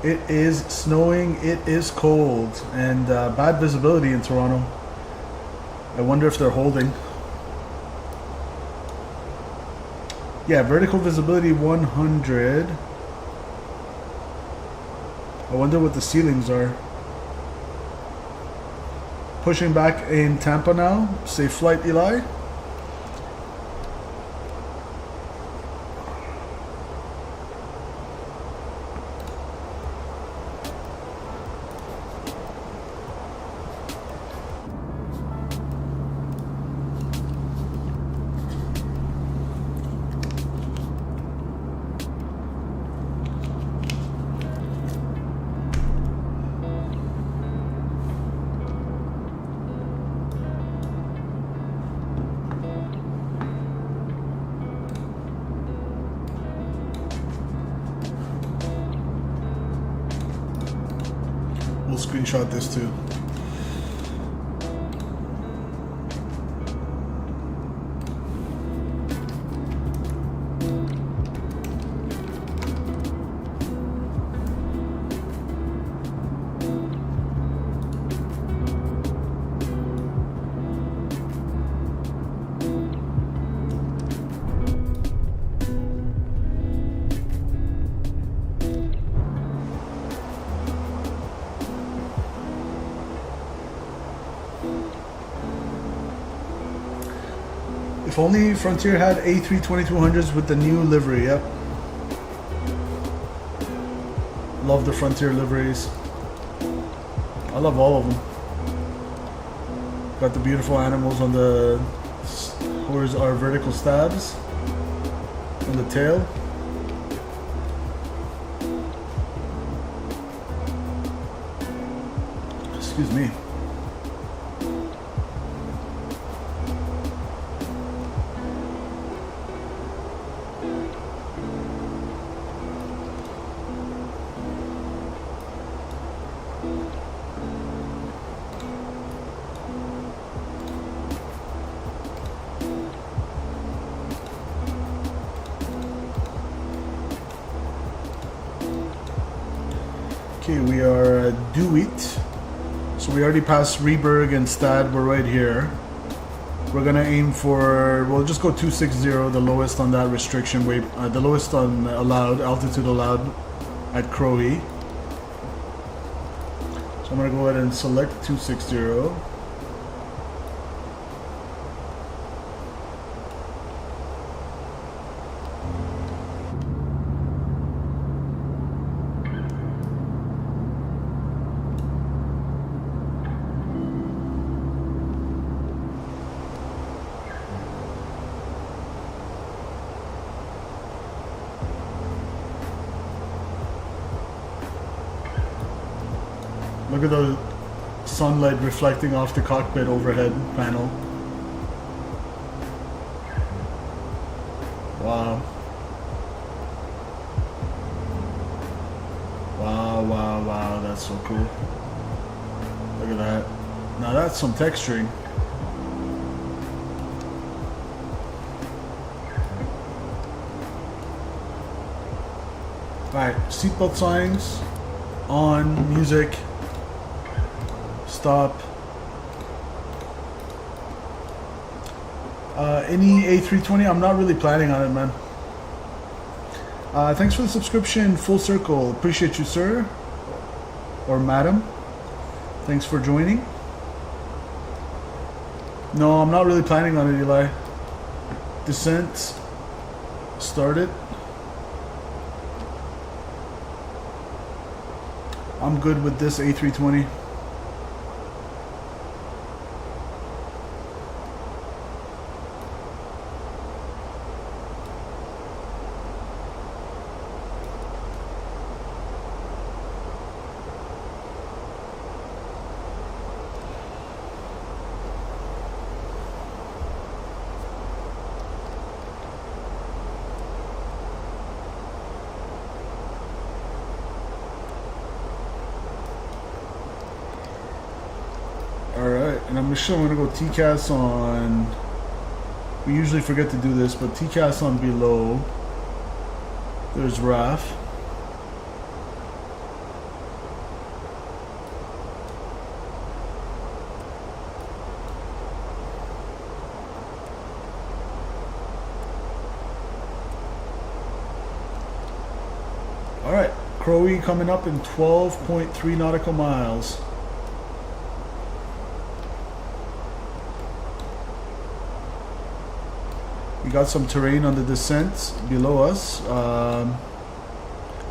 It is snowing, it is cold, and bad visibility in Toronto. I wonder if they're holding. Yeah, vertical visibility 100. I wonder what the ceilings are. Pushing back in Tampa now. Safe flight, Eli. We'll screenshot this too. If only Frontier had A320-200s with the new livery, yep. Love the Frontier liveries. I love all of them. Got the beautiful animals on the vertical stabs on the tail. Excuse me. Okay, we are at Dewitt. So we already passed Reberg and Stad. We're right here. We're gonna aim for, we'll just go 260, the lowest on that restriction weight, the lowest on allowed, altitude allowed at Crowley. So I'm gonna go ahead and select 260. Look at the sunlight reflecting off the cockpit overhead panel. Wow. Wow, wow, wow, that's so cool. Look at that. Now that's some texturing. Alright, seatbelt signs on, music. Stop. Any A320? I'm not really planning on it, man. Thanks for the subscription, Full Circle. Appreciate you, sir. Or madam. Thanks for joining. No, I'm not really planning on it, Eli. Descent started. I'm good with this A320. Alright, and I'm gonna go TCAS on, we usually forget to do this, but TCAS on below. There's RAF. Alright, Crowe coming up in 12.3 nautical miles. We got some terrain on the descent below us.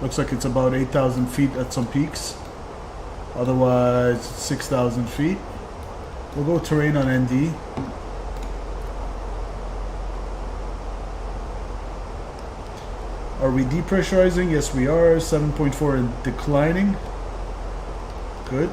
Looks like it's about 8,000 feet at some peaks. Otherwise, 6,000 feet. We'll go terrain on ND. Are we depressurizing? Yes, we are. 7.4 and declining. Good.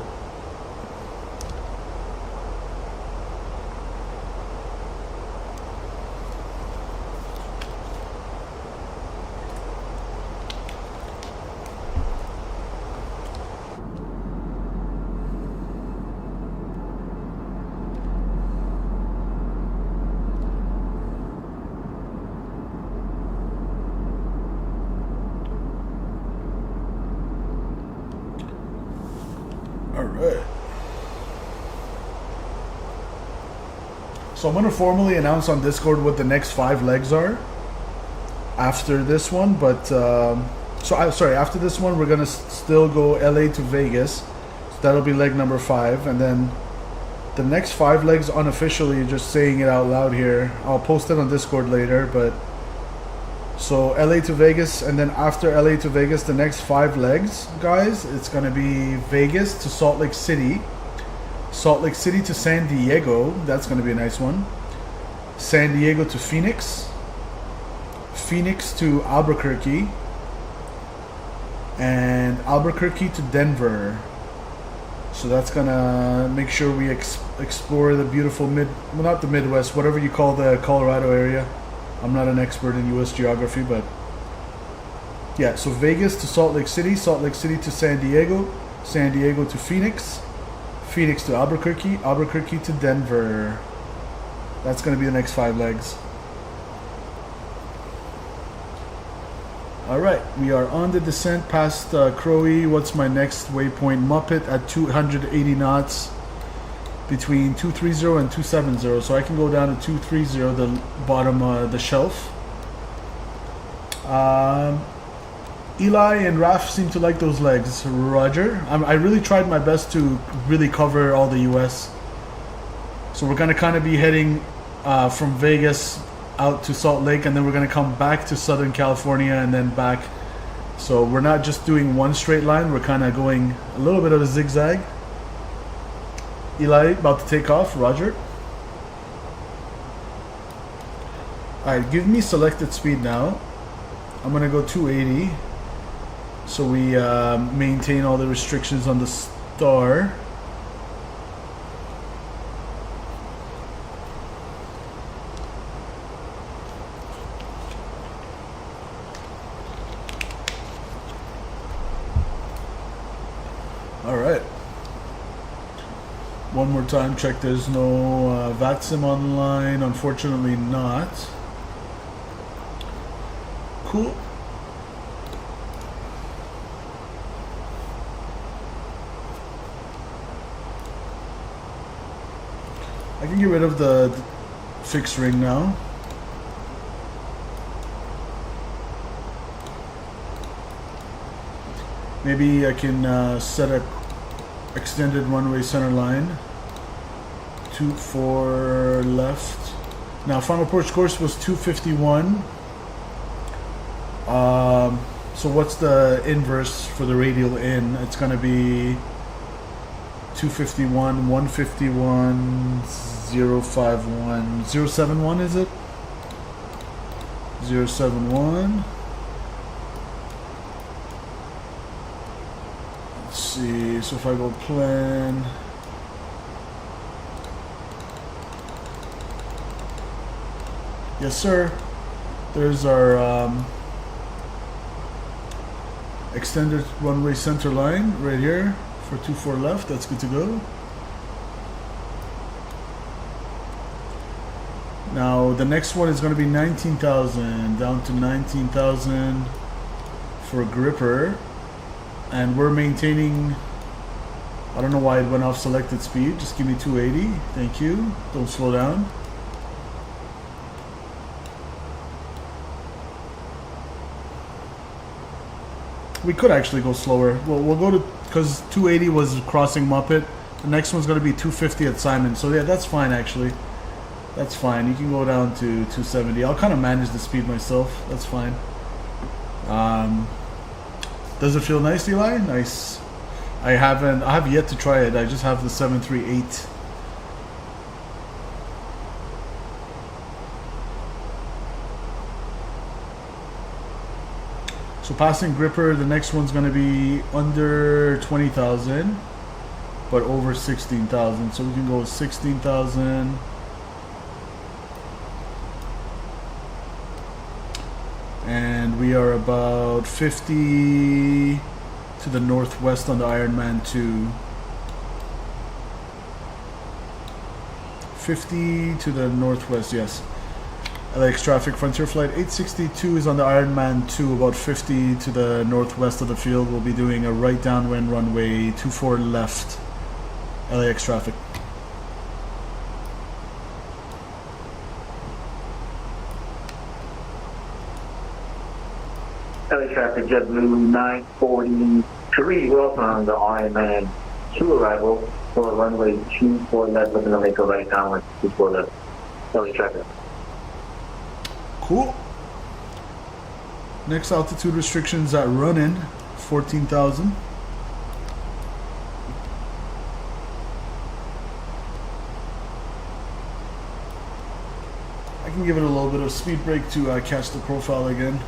Alright. So I'm going to formally announce on Discord what the next 5 legs are after this one, but after this one we're going to still go LA to Vegas. So that'll be leg number 5, and then the next 5 legs unofficially, just saying it out loud here, I'll post it on Discord later, but so LA to Vegas, and then after LA to Vegas, the next 5 legs, guys, it's going to be Vegas to Salt Lake City, Salt Lake City to San Diego, that's going to be a nice one, San Diego to Phoenix, Phoenix to Albuquerque, and Albuquerque to Denver. So that's going to make sure we explore the beautiful not the Midwest, whatever you call the Colorado area. I'm not an expert in U.S. geography, but yeah, so Vegas to Salt Lake City, Salt Lake City to San Diego, San Diego to Phoenix, Phoenix to Albuquerque, Albuquerque to Denver. That's going to be the next 5 legs. Alright, we are on the descent past Crowe. What's my next waypoint? Muppet at 280 knots. Between 230 and 270, so I can go down to 230, the bottom, the shelf. Eli and Raf seem to like those legs. Roger. I really tried my best to really cover all the US. So we're going to kind of be heading from Vegas out to Salt Lake, and then we're going to come back to Southern California and then back. So we're not just doing one straight line, we're kind of going a little bit of a zigzag. Eli, about to take off. Roger. Alright, give me selected speed now. I'm going to go 280. So we maintain all the restrictions on the star. Alright. One more time, check there's no PacSim online. Unfortunately not. Cool. I can get rid of the fixed ring now. Maybe I can set a extended runway center line. 24 left. Now final approach course was 251. So what's the inverse for the radial in? It's going to be 251, 151, 051, 071 is it? 071. Let's see, so if I go plan. Yes, sir. There's our extended runway center line right here for 24 left. That's good to go. Now the next one is going to be 19,000 down to 19,000 for gripper, and we're maintaining. I don't know why it went off selected speed. Just give me 280. Thank you. Don't slow down. We could actually go slower. We'll go to, because 280 was crossing Muppet. The next one's going to be 250 at Simon. So yeah, that's fine actually. That's fine. You can go down to 270. I'll kind of manage the speed myself. That's fine. Does it feel nice, Eli? Nice. I have yet to try it. I just have the 738. So passing gripper, the next one's going to be under 20,000, but over 16,000. So we can go 16,000. And we are about 50 to the northwest on the Ironman 2. 50 to the northwest, yes. LAX traffic, Frontier Flight 862 is on the Ironman 2, about 50 to the northwest of the field. We'll be doing a right downwind runway 24 left, LAX traffic. LA traffic, JetBlue 943, we're also on the Ironman 2 arrival for runway 24 left, looking to make a right downwind 24 left, LA traffic. Cool. Next altitude restrictions at run-in, 14,000. I can give it a little bit of speed brake to catch the profile again.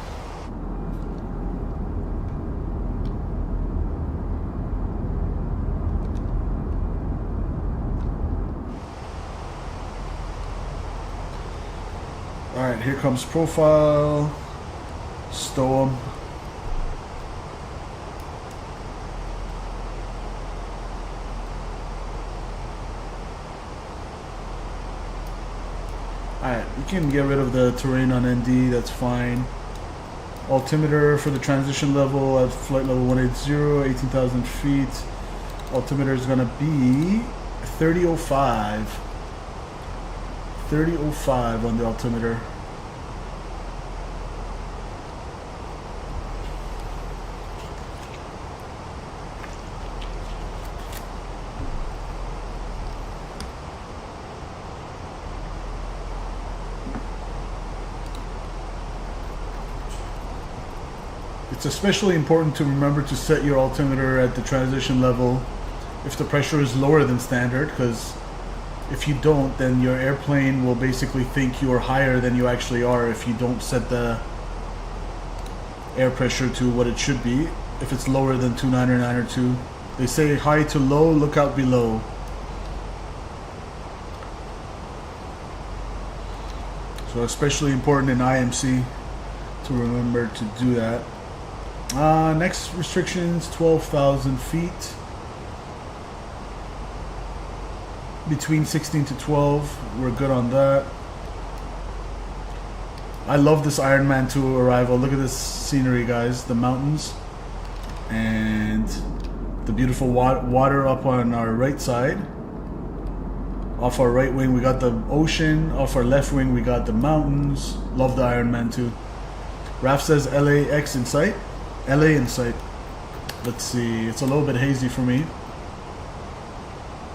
Alright, here comes profile. Stow 'em. Alright, you can get rid of the terrain on ND, that's fine. Altimeter for the transition level at flight level 180, 18,000 feet. Altimeter is going to be 3005. 3005 on the altimeter. It's especially important to remember to set your altimeter at the transition level if the pressure is lower than standard, because if you don't, then your airplane will basically think you are higher than you actually are if you don't set the air pressure to what it should be. If it's lower than 29 or 9 or 2, they say high to low, look out below. So especially important in IMC to remember to do that. Next restrictions, 12,000 feet. Between 16 to 12, we're good on that. I love this Ironman 2 arrival. Look at this scenery, guys. The mountains and the beautiful water up on our right side. Off our right wing, we got the ocean. Off our left wing, we got the mountains. Love the Ironman 2. Raf says LAX in sight. LA in sight. Let's see. It's a little bit hazy for me.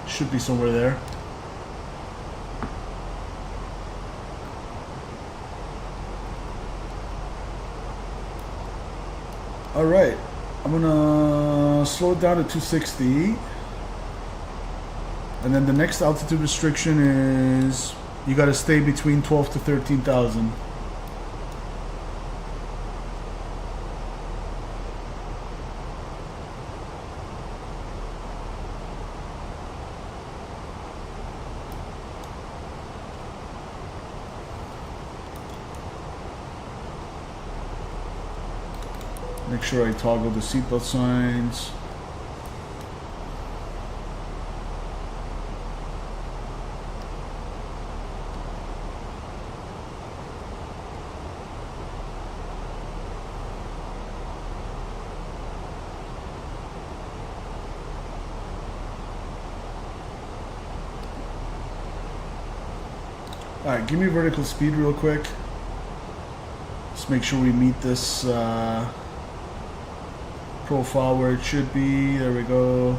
Should be somewhere there. All right, I'm gonna slow it down to 260. And then the next altitude restriction is you got to stay between 12 to 13,000. Make sure I toggle the seatbelt signs. Alright, give me vertical speed real quick. Just make sure we meet this profile where it should be. There we go.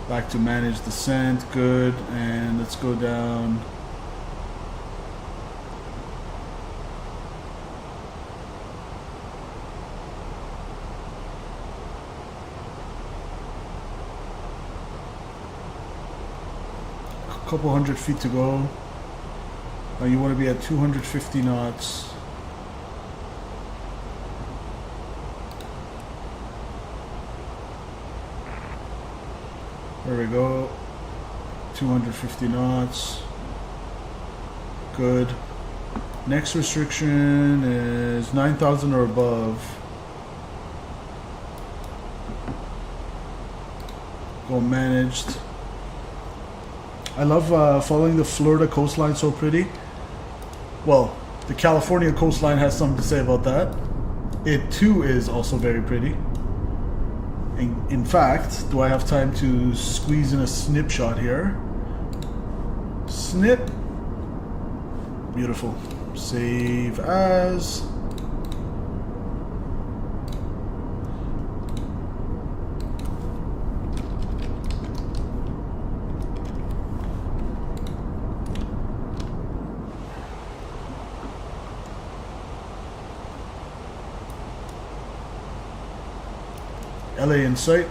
Back to manage descent, good. And let's go down. Couple hundred feet to go. You want to be at 250 knots. There we go. 250 knots. Good. Next restriction is 9,000 or above. Go managed. I love following the Florida coastline, so pretty. Well, the California coastline has something to say about that. It too is also very pretty. In fact, do I have time to squeeze in a snip shot here? Snip. Beautiful. Save as. LA in sight.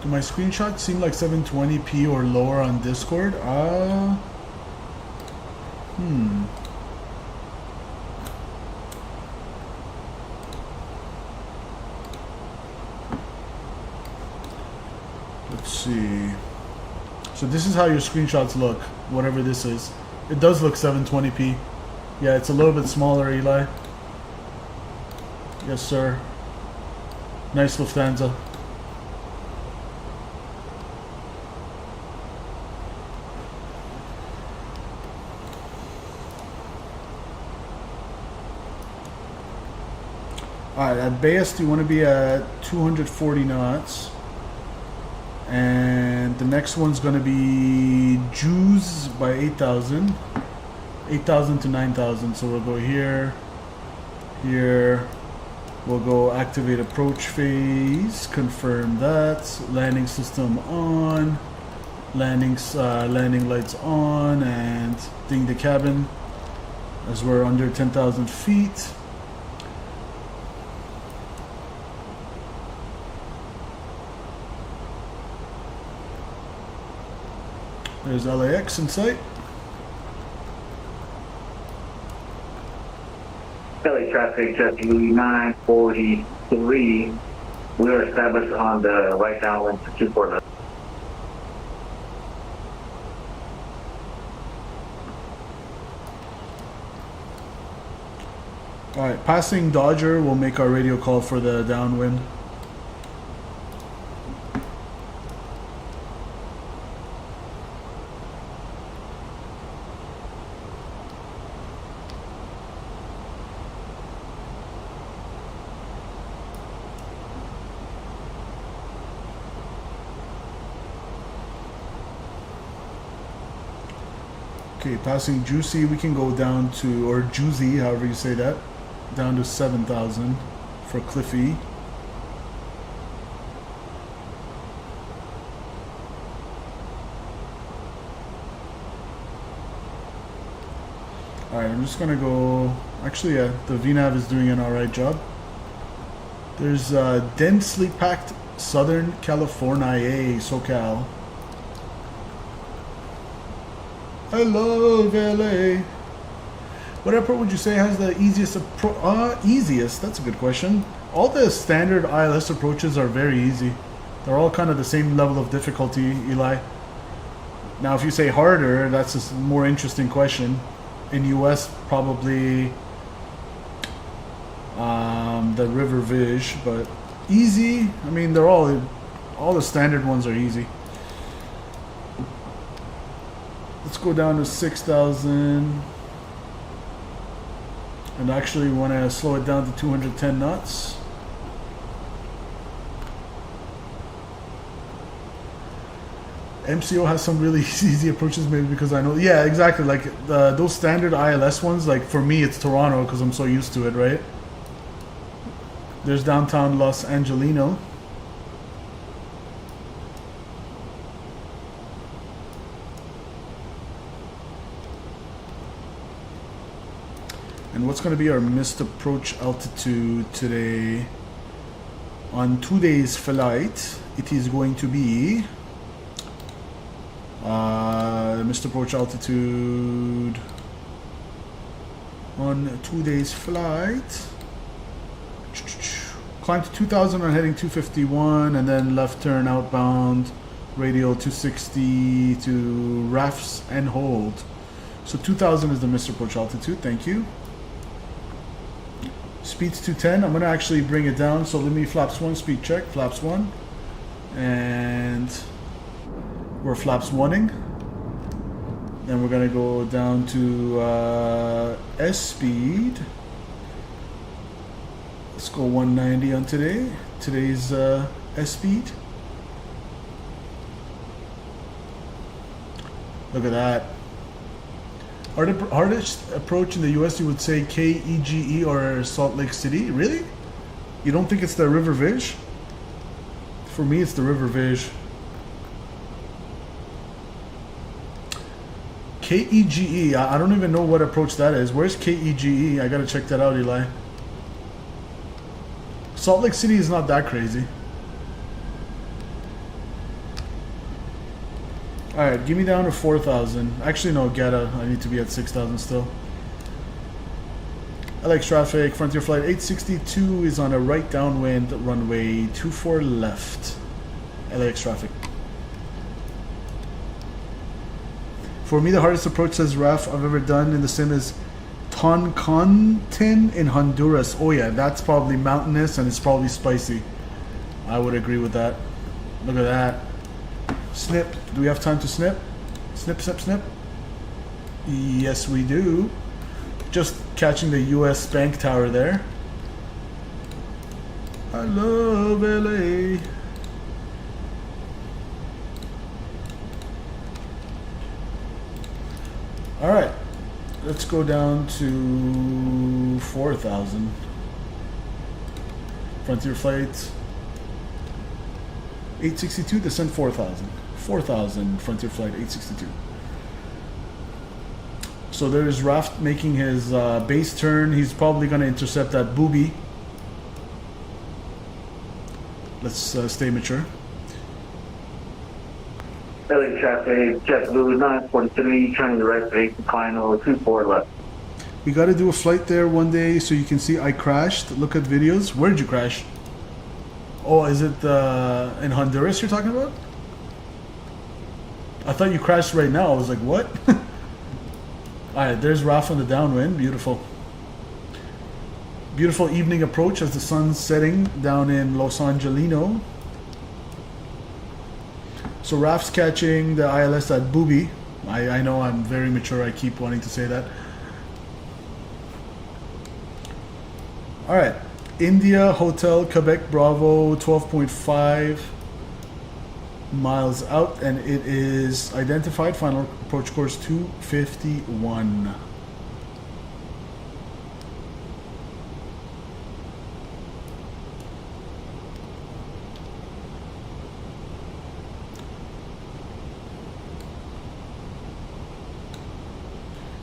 Do my screenshots seem like 720p or lower on Discord? Let's see. So this is how your screenshots look, whatever this is. It does look 720p. Yeah, it's a little bit smaller, Eli. Yes, sir. Nice Lufthansa. Alright, at base you want to be at 240 knots. And the next one's going to be Jews by 8,000. 8,000 to 9,000. So we'll go here, here. We'll go activate approach phase, confirm that. Landing system on. Landing lights on, and ding the cabin as we're under 10,000 feet. There's LAX in sight. LA traffic, jet 943. We are established on the right downwind to 249. Alright, passing Dodger will make our radio call for the downwind. Okay, passing Juicy, we can go down to, or Juicy, however you say that, down to 7,000 for Cliffy. Alright, I'm just gonna go, actually yeah, the VNAV is doing an alright job. There's densely packed Southern California, SoCal. I love LA. What airport would you say has the easiest easiest? That's a good question. All the standard ILS approaches are very easy. They're all kind of the same level of difficulty, Eli. Now, if you say harder, that's a more interesting question. In US, probably the River Vish, but easy. I mean, they're all the standard ones are easy. Let's go down to 6,000. And actually want to slow it down to 210 knots. MCO has some really easy approaches, maybe because I know. Yeah, exactly. Like those standard ILS ones, like for me, it's Toronto because I'm so used to it, right? There's downtown Los Angelino. And what's going to be our missed approach altitude today? On today's flight, it is going to be missed approach altitude on today's flight. Climb to 2,000 on heading 251, and then left turn outbound, radial 260 to rafts and hold. So 2,000 is the missed approach altitude. Thank you. Speed's 210. I'm going to actually bring it down. So let me flaps 1, speed check, flaps 1. And we're flaps 1ing. Then we're going to go down to S speed. Let's go 190 on today's S speed. Look at that. Hardest approach in the US, you would say KEGE or Salt Lake City? Really? You don't think it's the River Vish? For me, it's the River Vish. KEGE, I don't even know what approach that is. Where's KEGE? I gotta check that out, Eli. Salt Lake City is not that crazy. Alright, give me down to 4,000. Actually, no, Geta. I need to be at 6,000 still. LX traffic, Frontier Flight 862 is on a right downwind, runway 24 left. LX traffic. For me, the hardest approach, says Raf, I've ever done in the sim is Toncontin in Honduras. Oh yeah, that's probably mountainous and it's probably spicy. I would agree with that. Look at that. Snip. Do we have time to snip? Snip, snip, snip. Yes, we do. Just catching the US Bank Tower there. I love LA. Alright. Let's go down to 4,000. Frontier Flight 862, descent 4,000. 4,000, Frontier Flight 862. So there's Raft making his base turn. He's probably going to intercept that booby. Let's stay mature. LA traffic, JetBlue 943, turning direct 8 to KRNO 24 left. We got to do a flight there one day so you can see I crashed. Look at videos. Where did you crash? Oh, is it in Honduras you're talking about? I thought you crashed right now. I was like, what? Alright, there's Raf on the downwind. Beautiful. Beautiful evening approach as the sun's setting down in Los Angelino. So Raf's catching the ILS at Booby. I know I'm very mature. I keep wanting to say that. Alright. India Hotel Quebec Bravo 12.5. miles out, and it is identified. Final approach course 251.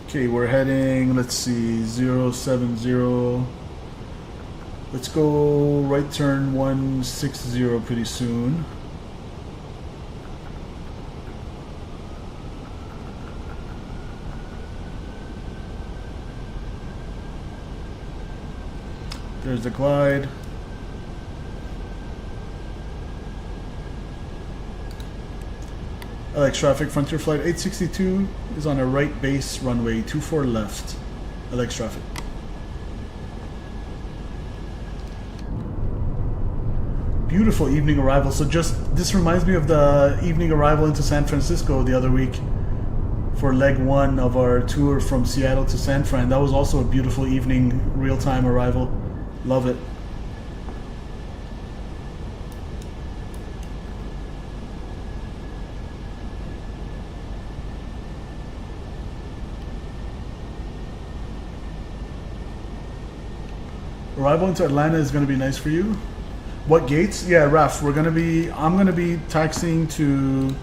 Okay, we're heading, let's see, 070. Let's go right turn 160 pretty soon. There's the glide. LX traffic, Frontier Flight 862 is on a right base runway 24 left. LX traffic. Beautiful evening arrival. So this reminds me of the evening arrival into San Francisco the other week for leg 1 of our tour from Seattle to San Fran. That was also a beautiful evening real-time arrival. Love it. Arrival into Atlanta is going to be nice for you. What gates? Yeah, Raf, I'm going to be taxiing to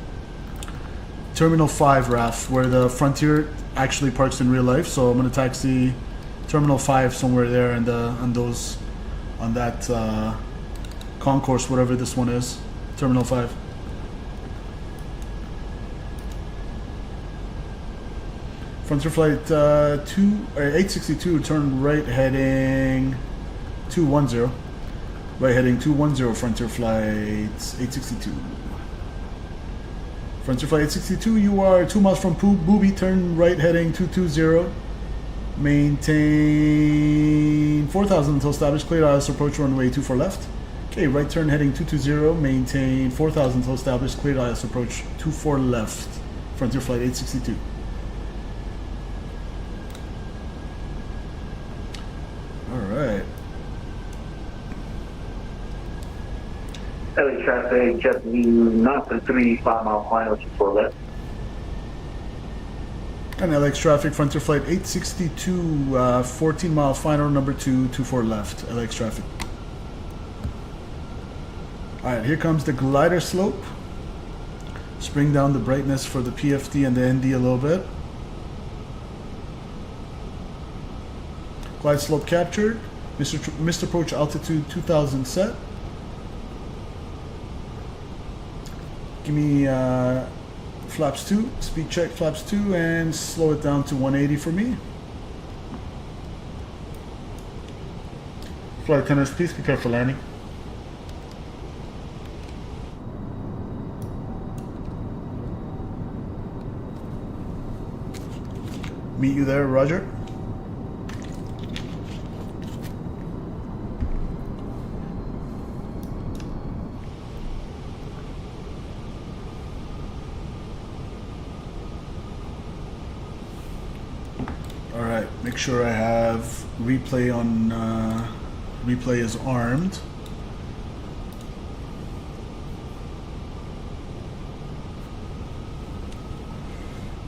Terminal 5, Raf, where the Frontier actually parks in real life. So I'm going to taxi Terminal 5 somewhere there, and on that concourse, whatever this one is, Terminal 5. Frontier Flight 862, turn right heading 210. Right heading 210, Frontier Flight 862. Frontier Flight 862, you are 2 miles from Booby, turn right heading 220. Maintain 4,000 until established, clear ILS approach runway 24 left. Okay, right turn heading 220, maintain 4,000 until established, clear ILS approach 24 left. Frontier Flight 862. Alright. LA traffic, just not the 3 5-mile final 24 left. And LX traffic, Frontier Flight 862, 14-mile final number 2, 24 left, LX traffic. Alright, here comes the glider slope. Let's bring down the brightness for the PFD and the ND a little bit. Glide slope captured. Missed approach altitude 2000 set. Give me flaps 2, speed check flaps 2, and slow it down to 180 for me. Flight attendants, please be careful landing. Meet you there, Roger. Alright, make sure I have replay on, replay is armed.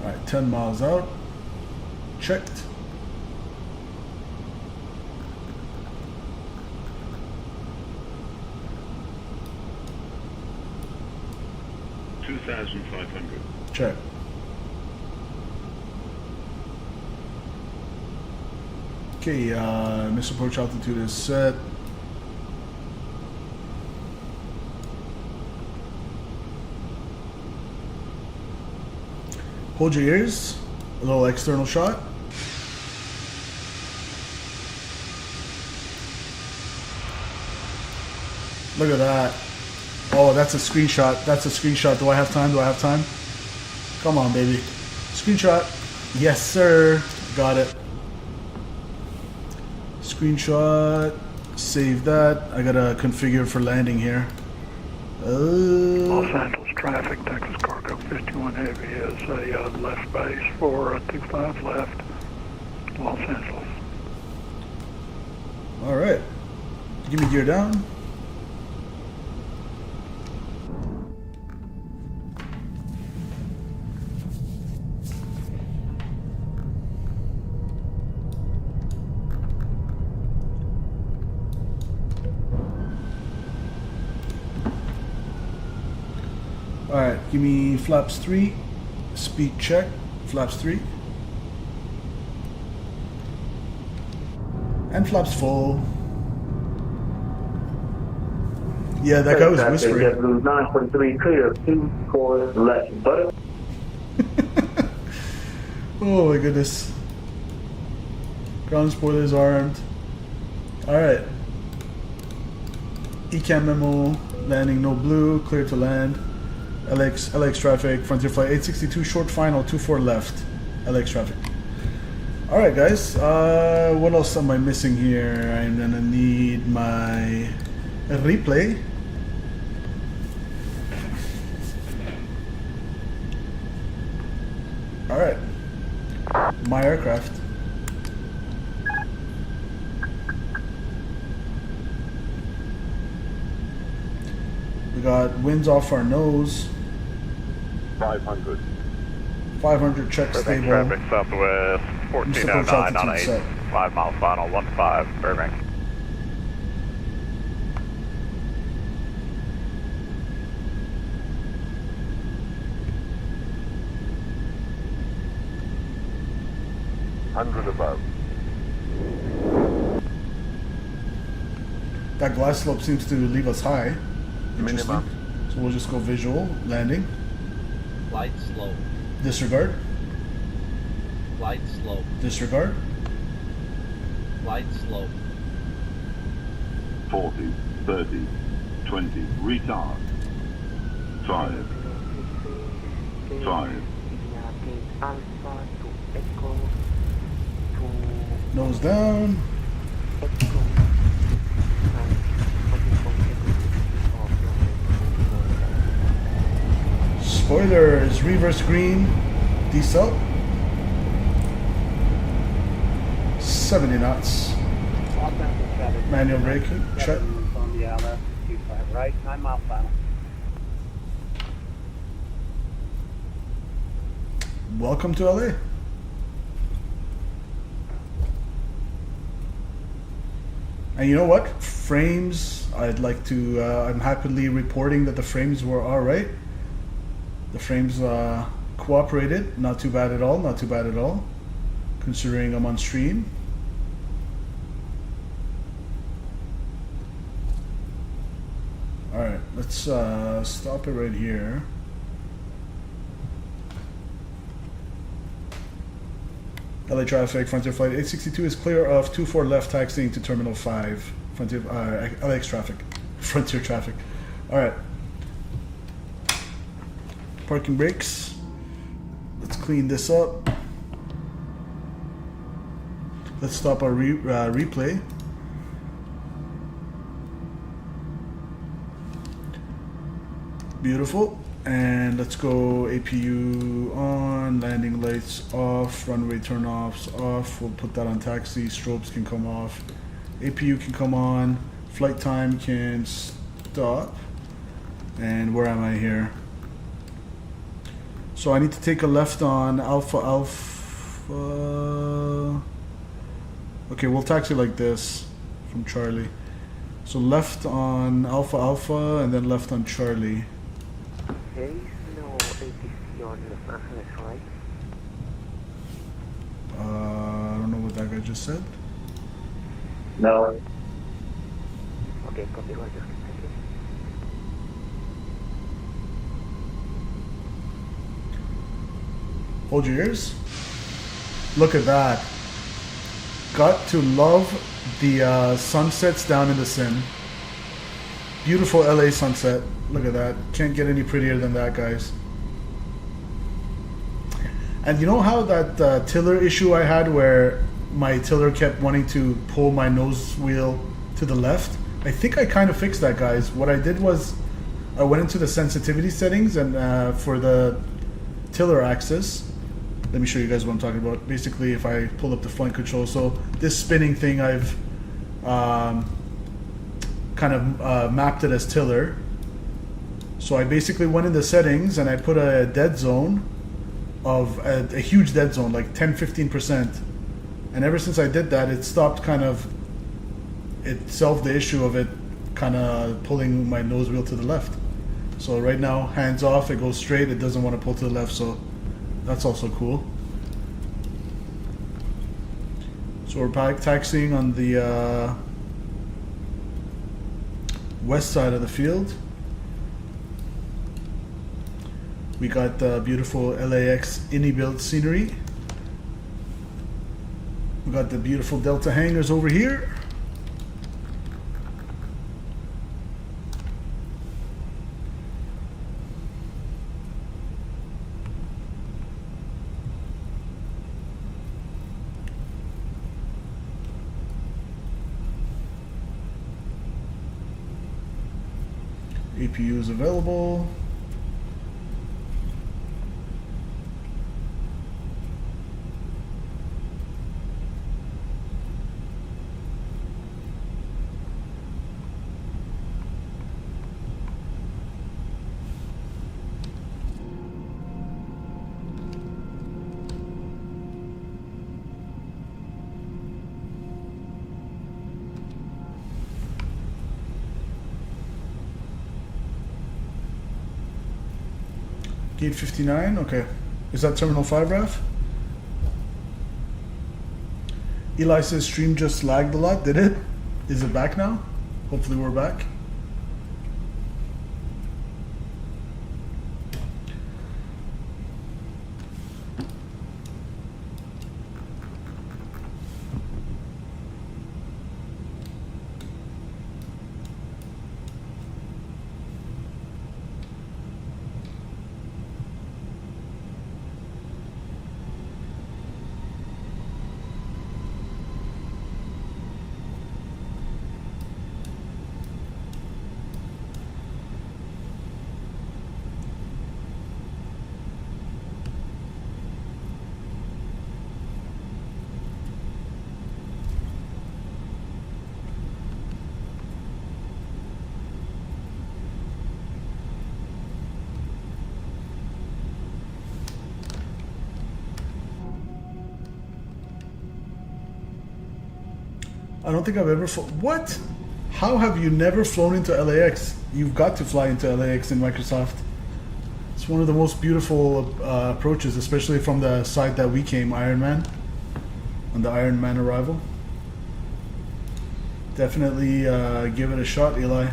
Alright, 10 miles out. Checked. $2,500. Check. Okay, missile approach altitude is set. Hold your ears. A little external shot. Look at that. Oh, that's a screenshot. That's a screenshot. Do I have time? Do I have time? Come on, baby. Screenshot. Yes, sir. Got it. Screenshot. Save that. I gotta configure for landing here. Los Angeles traffic, Texas Cargo 51 Heavy is a left base for 25 left, Los Angeles. All right. Give me gear down. Give me flaps 3. Speed check. Flaps 3. And flaps full. Yeah, that guy was whispering. JetBlue 943 clear, 24 left button. Oh my goodness. Ground spoilers armed. Alright. ECAM memo. Landing no blue. Clear to land. LX traffic. Frontier flight 862 short final 24 left. LX traffic. Alright guys. What else am I missing here? I'm gonna need my replay. Alright. My aircraft. We got winds off our nose. 500. 500 check stable. Traffic southwest, Approach 1409 on altitude 8, set. 5 mile final, 15, Burbank. Above. That glass slope seems to leave us high. Interesting. Minimum. So we'll just go visual, landing. Light slope. Disregard. Light slope. Disregard. Light slope. 40, 30, 20, retard. 5, 5, Nose down. Spoilers, reverse green, decel. 70 knots. Manual braking, check. Right, 9 mile final. Welcome to LA. And you know what? Frames, I'd like to, I'm happily reporting that the frames were alright. The frames cooperated, not too bad at all, not too bad at all, considering I'm on stream. Alright, let's stop it right here. LA traffic, Frontier flight 862 is clear of 24 left taxiing to Terminal 5. Frontier, LAX traffic, Frontier traffic. Alright. Parking brakes. Let's clean this up. Let's stop our replay. Beautiful. And let's go APU on, landing lights off, runway turn-offs off. We'll put that on taxi. Strobes can come off. APU can come on. Flight time can stop. And where am I here? So I need to take a left on Alpha. Okay, we'll taxi like this from Charlie. So left on Alpha, and then left on Charlie. There is no ATC on Los Angeles, right? I don't know what that guy just said. No. Okay, copy, Roger. Thank you. Hold your ears. Look at that. Got to love the sunsets down in the sim. Beautiful LA sunset. Look at that. Can't get any prettier than that, guys. And you know how that tiller issue I had where my tiller kept wanting to pull my nose wheel to the left? I think I kind of fixed that, guys. What I did was I went into the sensitivity settings and for the tiller axis, let me show you guys what I'm talking about. Basically, if I pull up the flight control, so this spinning thing, I've kind of mapped it as tiller. So I basically went in the settings and I put a dead zone of a huge dead zone, like 10-15%. And ever since I did that, it stopped it solved the issue of it kind of pulling my nose wheel to the left. So right now, hands off, it goes straight, it doesn't want to pull to the left, so that's also cool. So we're taxiing on the west side of the field. We got the beautiful LAX IniBuilds scenery. We got the beautiful Delta hangars over here. APU is available. Gate 59, okay. Is that Terminal 5, Raf? Eli says stream just lagged a lot, did it? Is it back now? Hopefully we're back. I don't think I've ever flown. What? How have you never flown into LAX? You've got to fly into LAX in Microsoft. It's one of the most beautiful approaches, especially from the side that we came, Ironman, on the Ironman arrival. Definitely give it a shot, Eli.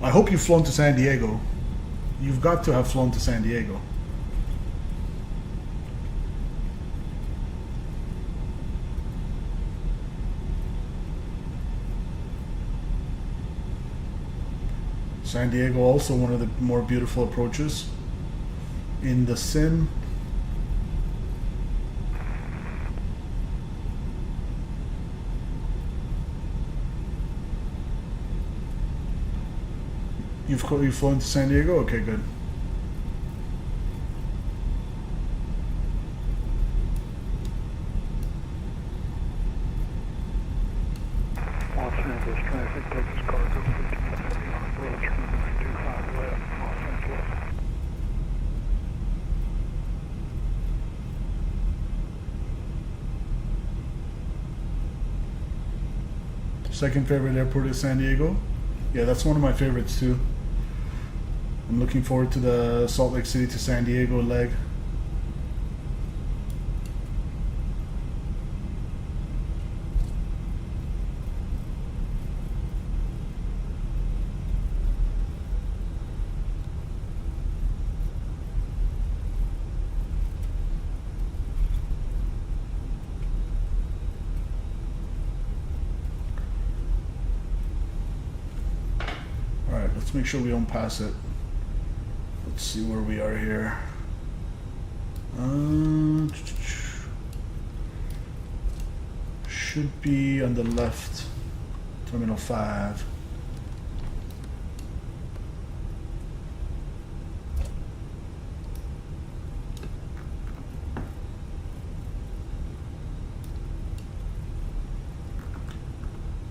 I hope you've flown to San Diego. You've got to have flown to San Diego. San Diego also one of the more beautiful approaches in the sim. You've flown to San Diego? Okay, good. Los Angeles traffic, Texas cargo 51 heavy on approach, runway 25 left, Los Angeles. Second favorite airport is San Diego. Yeah, that's one of my favorites too. I'm looking forward to the Salt Lake City to San Diego leg. Alright, let's make sure we don't pass it. Let's see where we are here. Should be on the left. Terminal 5.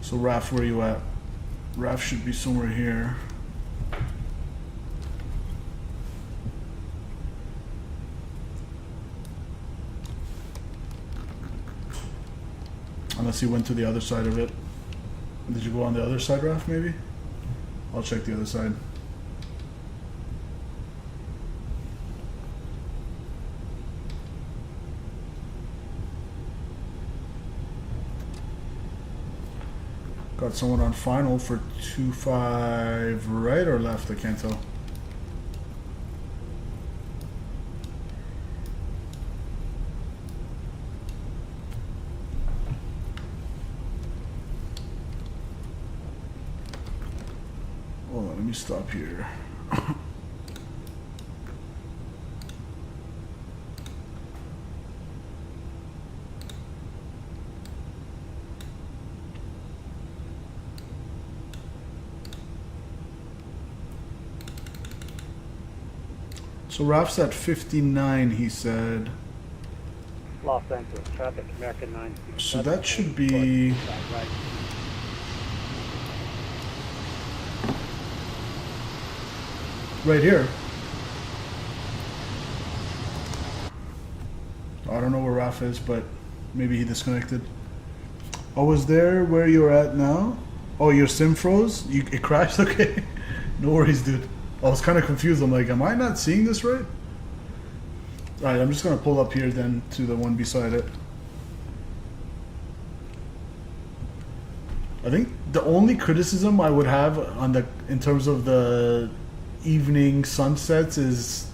So Raf, where are you at? Raf should be somewhere here. Unless you went to the other side of it. Did you go on the other side, Raf, maybe? I'll check the other side. Got someone on final for 2-5 right or left, I can't tell. Hold on, let me stop here. So Raf's at 59, he said. Los Angeles traffic, American 9. So that should be... Right. right here. I don't know where Raf is, but maybe he disconnected. I was there where you're at now. Oh, your sim froze? It crashed? Okay. No worries, dude. I was kind of confused. I'm like, am I not seeing this right? Alright, I'm just going to pull up here then to the one beside it. I think the only criticism I would have on the in terms of the evening sunsets is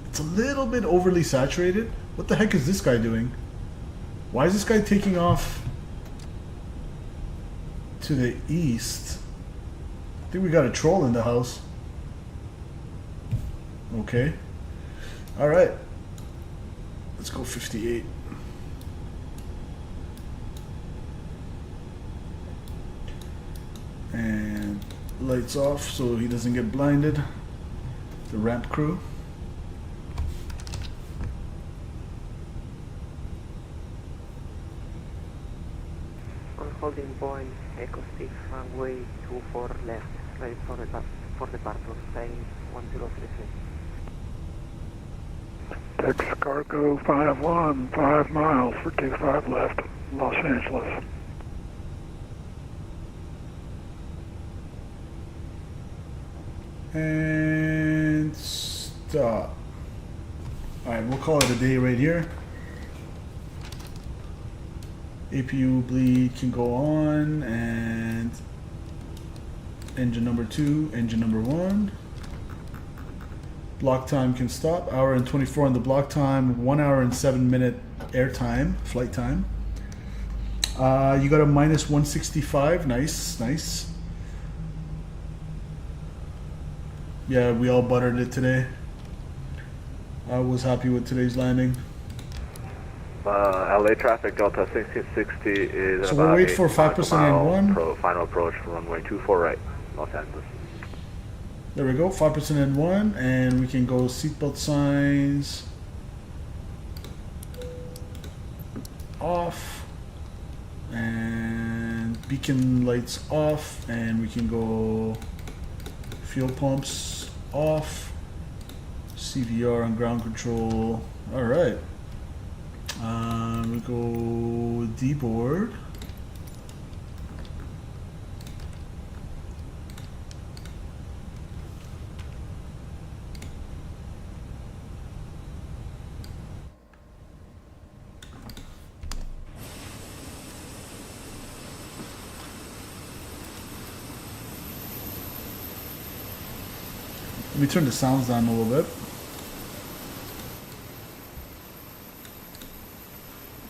it's a little bit overly saturated. What the heck is this guy doing? Why is this guy taking off to the east? I think we got a troll in the house. Okay. Alright. Let's go 58. And lights off so he doesn't get blinded. The ramp crew. On holding point, Echo 6, runway 24 left, ready for departure, staying 1033. Texas Cargo 5-1, 5 miles for 25 left, Los Angeles. And stop. Alright, we'll call it a day right here. APU bleed can go on, and engine number 2, engine number 1. Block time can stop. Hour and 24 on the block time. 1 hour and 7 minute air time, flight time. You got a minus 165. Nice, nice. Yeah, we all buttered it today. I was happy with today's landing. LA traffic Delta 1660 is So about we'll wait for 5% and 1. Final approach from runway 24 right, Los Angeles. There we go, 5% and 1, and we can go seatbelt signs off, and beacon lights off, and we can go fuel pumps off, CVR and ground control. All right, we go D-board. Let me turn the sounds down a little bit.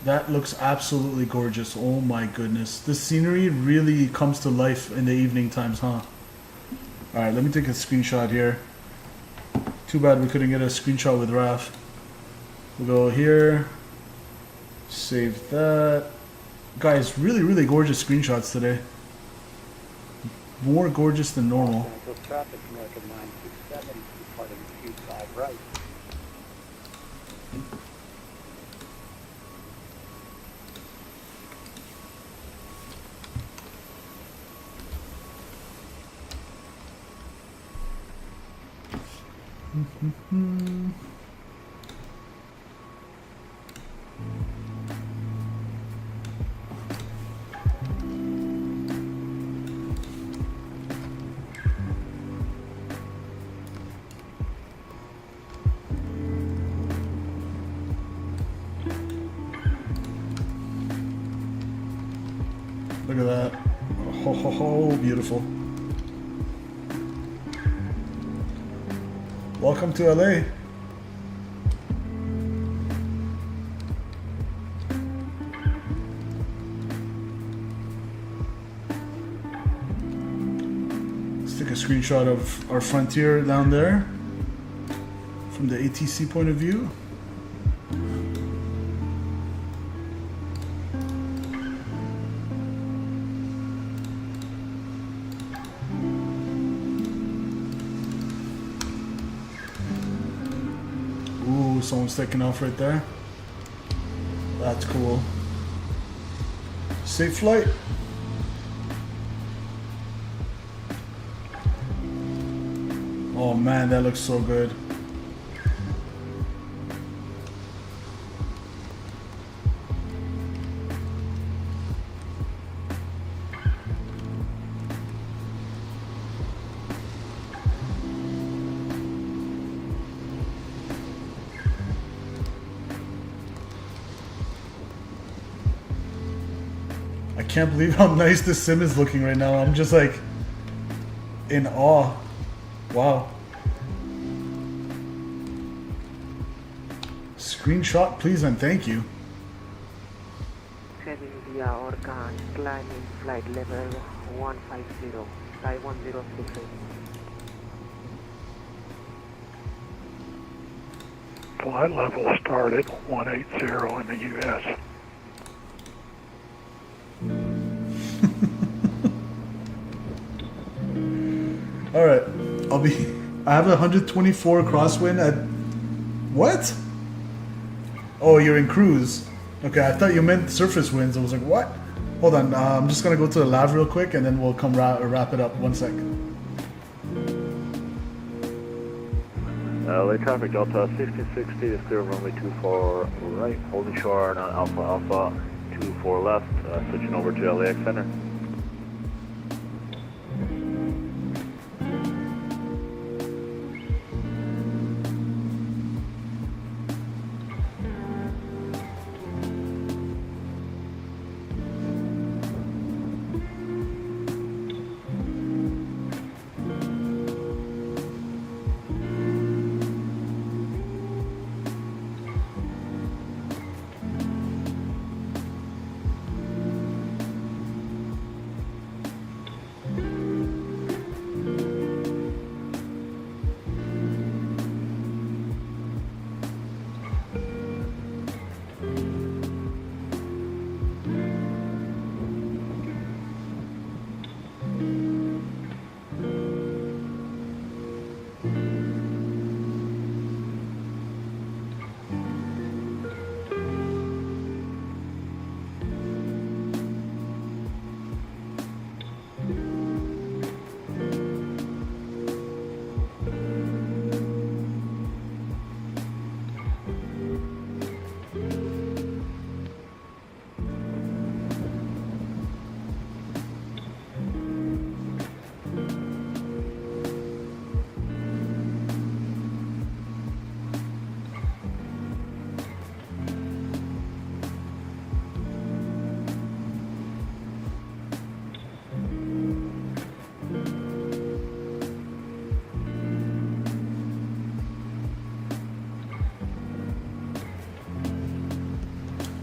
That looks absolutely gorgeous. Oh my goodness. This scenery really comes to life in the evening times, huh? Alright, let me take a screenshot here. Too bad we couldn't get a screenshot with Raf. We'll go here. Save that. Guys, really, really gorgeous screenshots today. More gorgeous than normal. Los Angeles traffic, American 927, departing 25 right. Look at that. Ho ho ho, beautiful. Welcome to LA. Let's take a screenshot of our Frontier down there from the ATC point of view. Ooh, someone's taking off right there. That's cool. Safe flight. Oh man, that looks so good. I can't believe how nice this sim is looking right now. I'm just like in awe. Wow. Screenshot please and thank you. Heading via Orca, climbing flight level 150, Sky 1068. Flight level started 180 in the U.S. All right, I have a 124 crosswind at, what? Oh, you're in cruise. Okay, I thought you meant surface winds. I was like, what? Hold on, I'm just gonna go to the lav real quick and then we'll come wrap it up. 1 sec. LA traffic, Delta 1660 is clear runway 24 right, holding short on Alpha Alpha 24 left, switching over to LAX Center.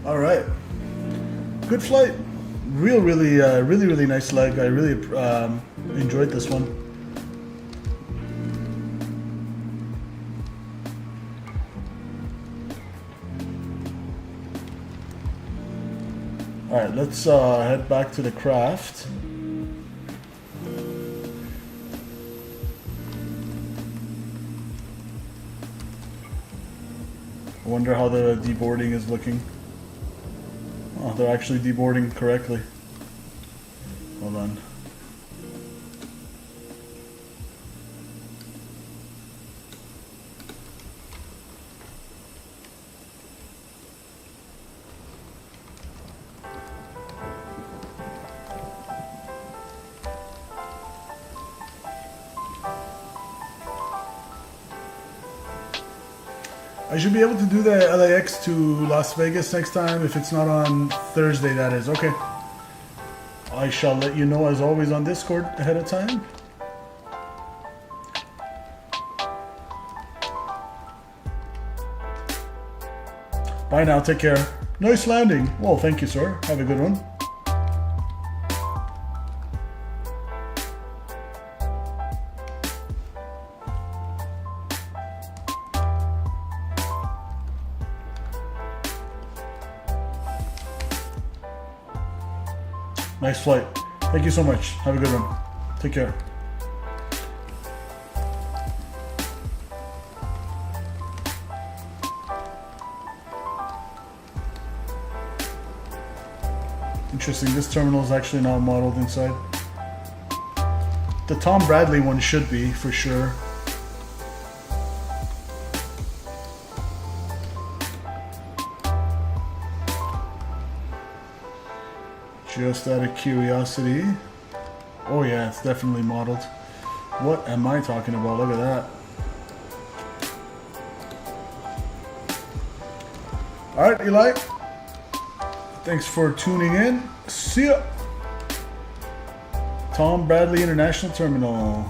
All right, good flight. Really nice leg. I really enjoyed this one. All right, let's head back to the craft. I wonder how the deboarding is looking. Oh, they're actually deboarding correctly. Hold on. I should be able to do the LAX to Las Vegas next time if it's not on Thursday, that is. Okay. I shall let you know as always on Discord ahead of time. Bye now, take care. Nice landing. Well, thank you, sir. Have a good one. Nice flight. Thank you so much. Have a good one. Take care. Interesting, this terminal is actually not modeled inside. The Tom Bradley one should be, for sure. Just out of curiosity. Oh yeah, it's definitely modeled. What am I talking about? Look at that. Alright, Eli. Thanks for tuning in. See ya. Tom Bradley International Terminal.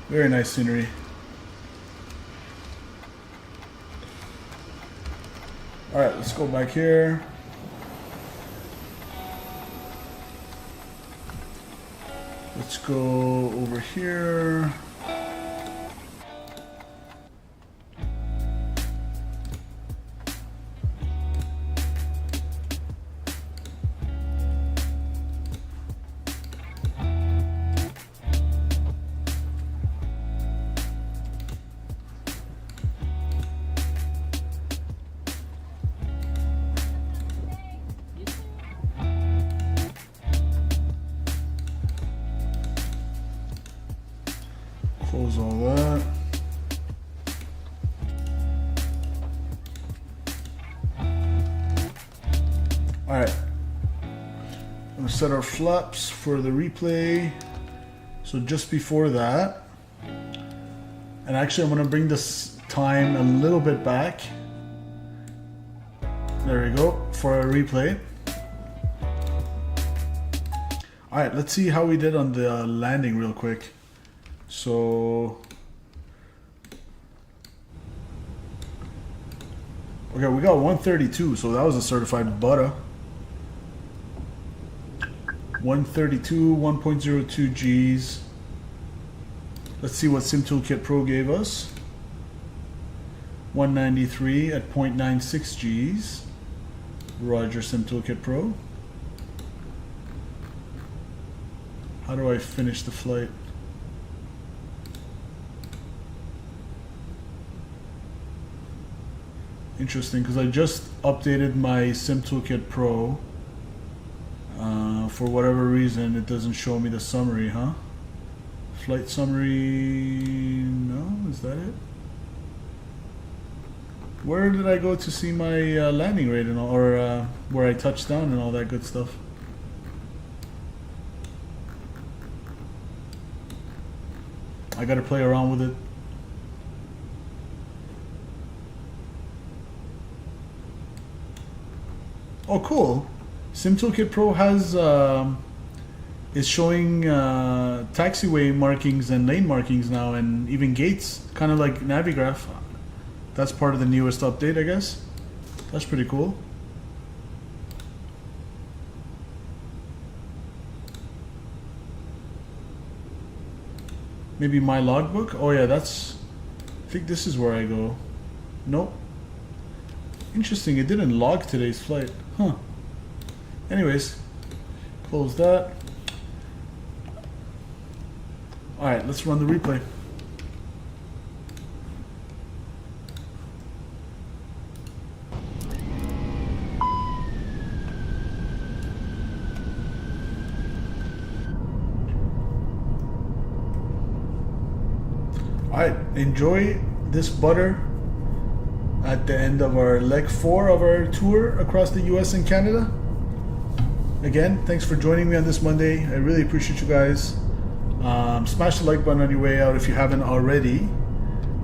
Very nice scenery. All right, let's go back here. Let's go over here. Close all that. All right. I'm gonna set our flaps for the replay. So just before that, and actually I'm gonna bring this time a little bit back. There we go, for our replay. All right, let's see how we did on the landing real quick. So, okay, we got 132, so that was a certified butter. 132, 1.02 Gs. Let's see what SimToolkit Pro gave us. 193 at 0.96 Gs. Roger, SimToolkit Pro. How do I finish the flight? Interesting, because I just updated my SimToolkit Pro. For whatever reason, it doesn't show me the summary, huh? Flight summary, no, is that it? Where did I go to see my landing rate and all, or where I touched down and all that good stuff? I gotta play around with it. Oh, cool. SimToolkit Pro has is showing taxiway markings and lane markings now, and even gates, kind of like Navigraph. That's part of the newest update, I guess. That's pretty cool. Maybe my logbook? Oh yeah, that's... I think this is where I go. Nope. Interesting, it didn't log today's flight. Huh. Anyways, close that. Alright, let's run the replay. Alright, enjoy this butter at the end of our leg 4 of our tour across the US and Canada. again, thanks for joining me on this Monday. I really appreciate you guys. Smash the like button on your way out if you haven't already.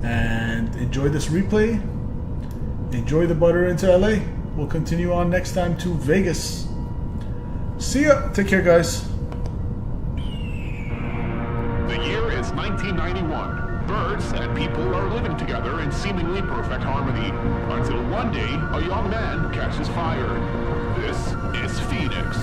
And enjoy this replay. Enjoy the butter into LA. We'll continue on next time to Vegas. See ya. Take care, guys. The year is 1991. Birds and people are living together in seemingly perfect harmony, until one day a young man catches fire. This is Phoenix.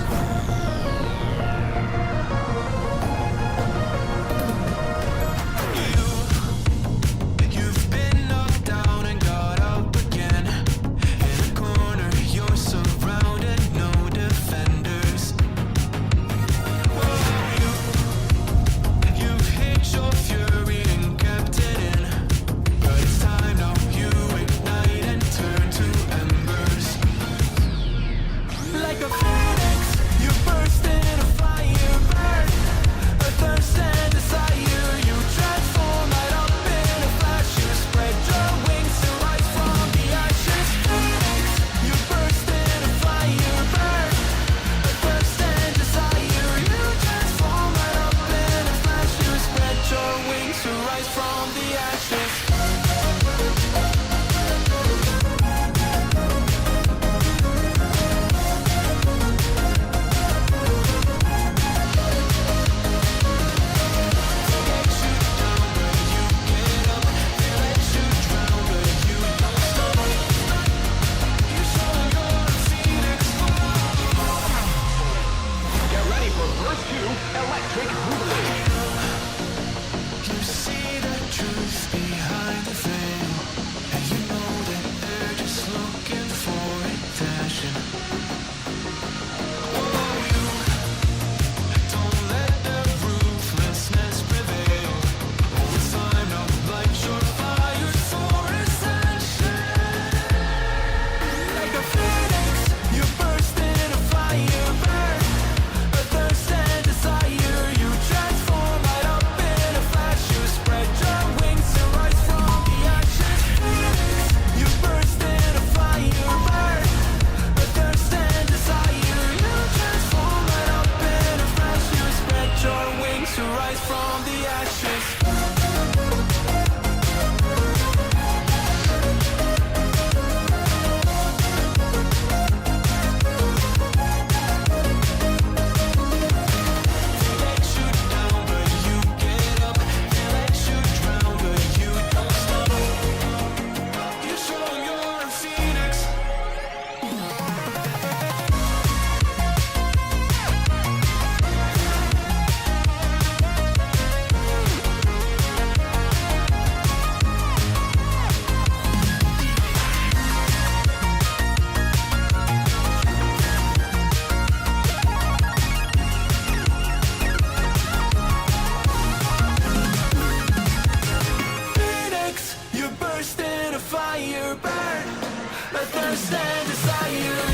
Fire burn, a thirst and desire.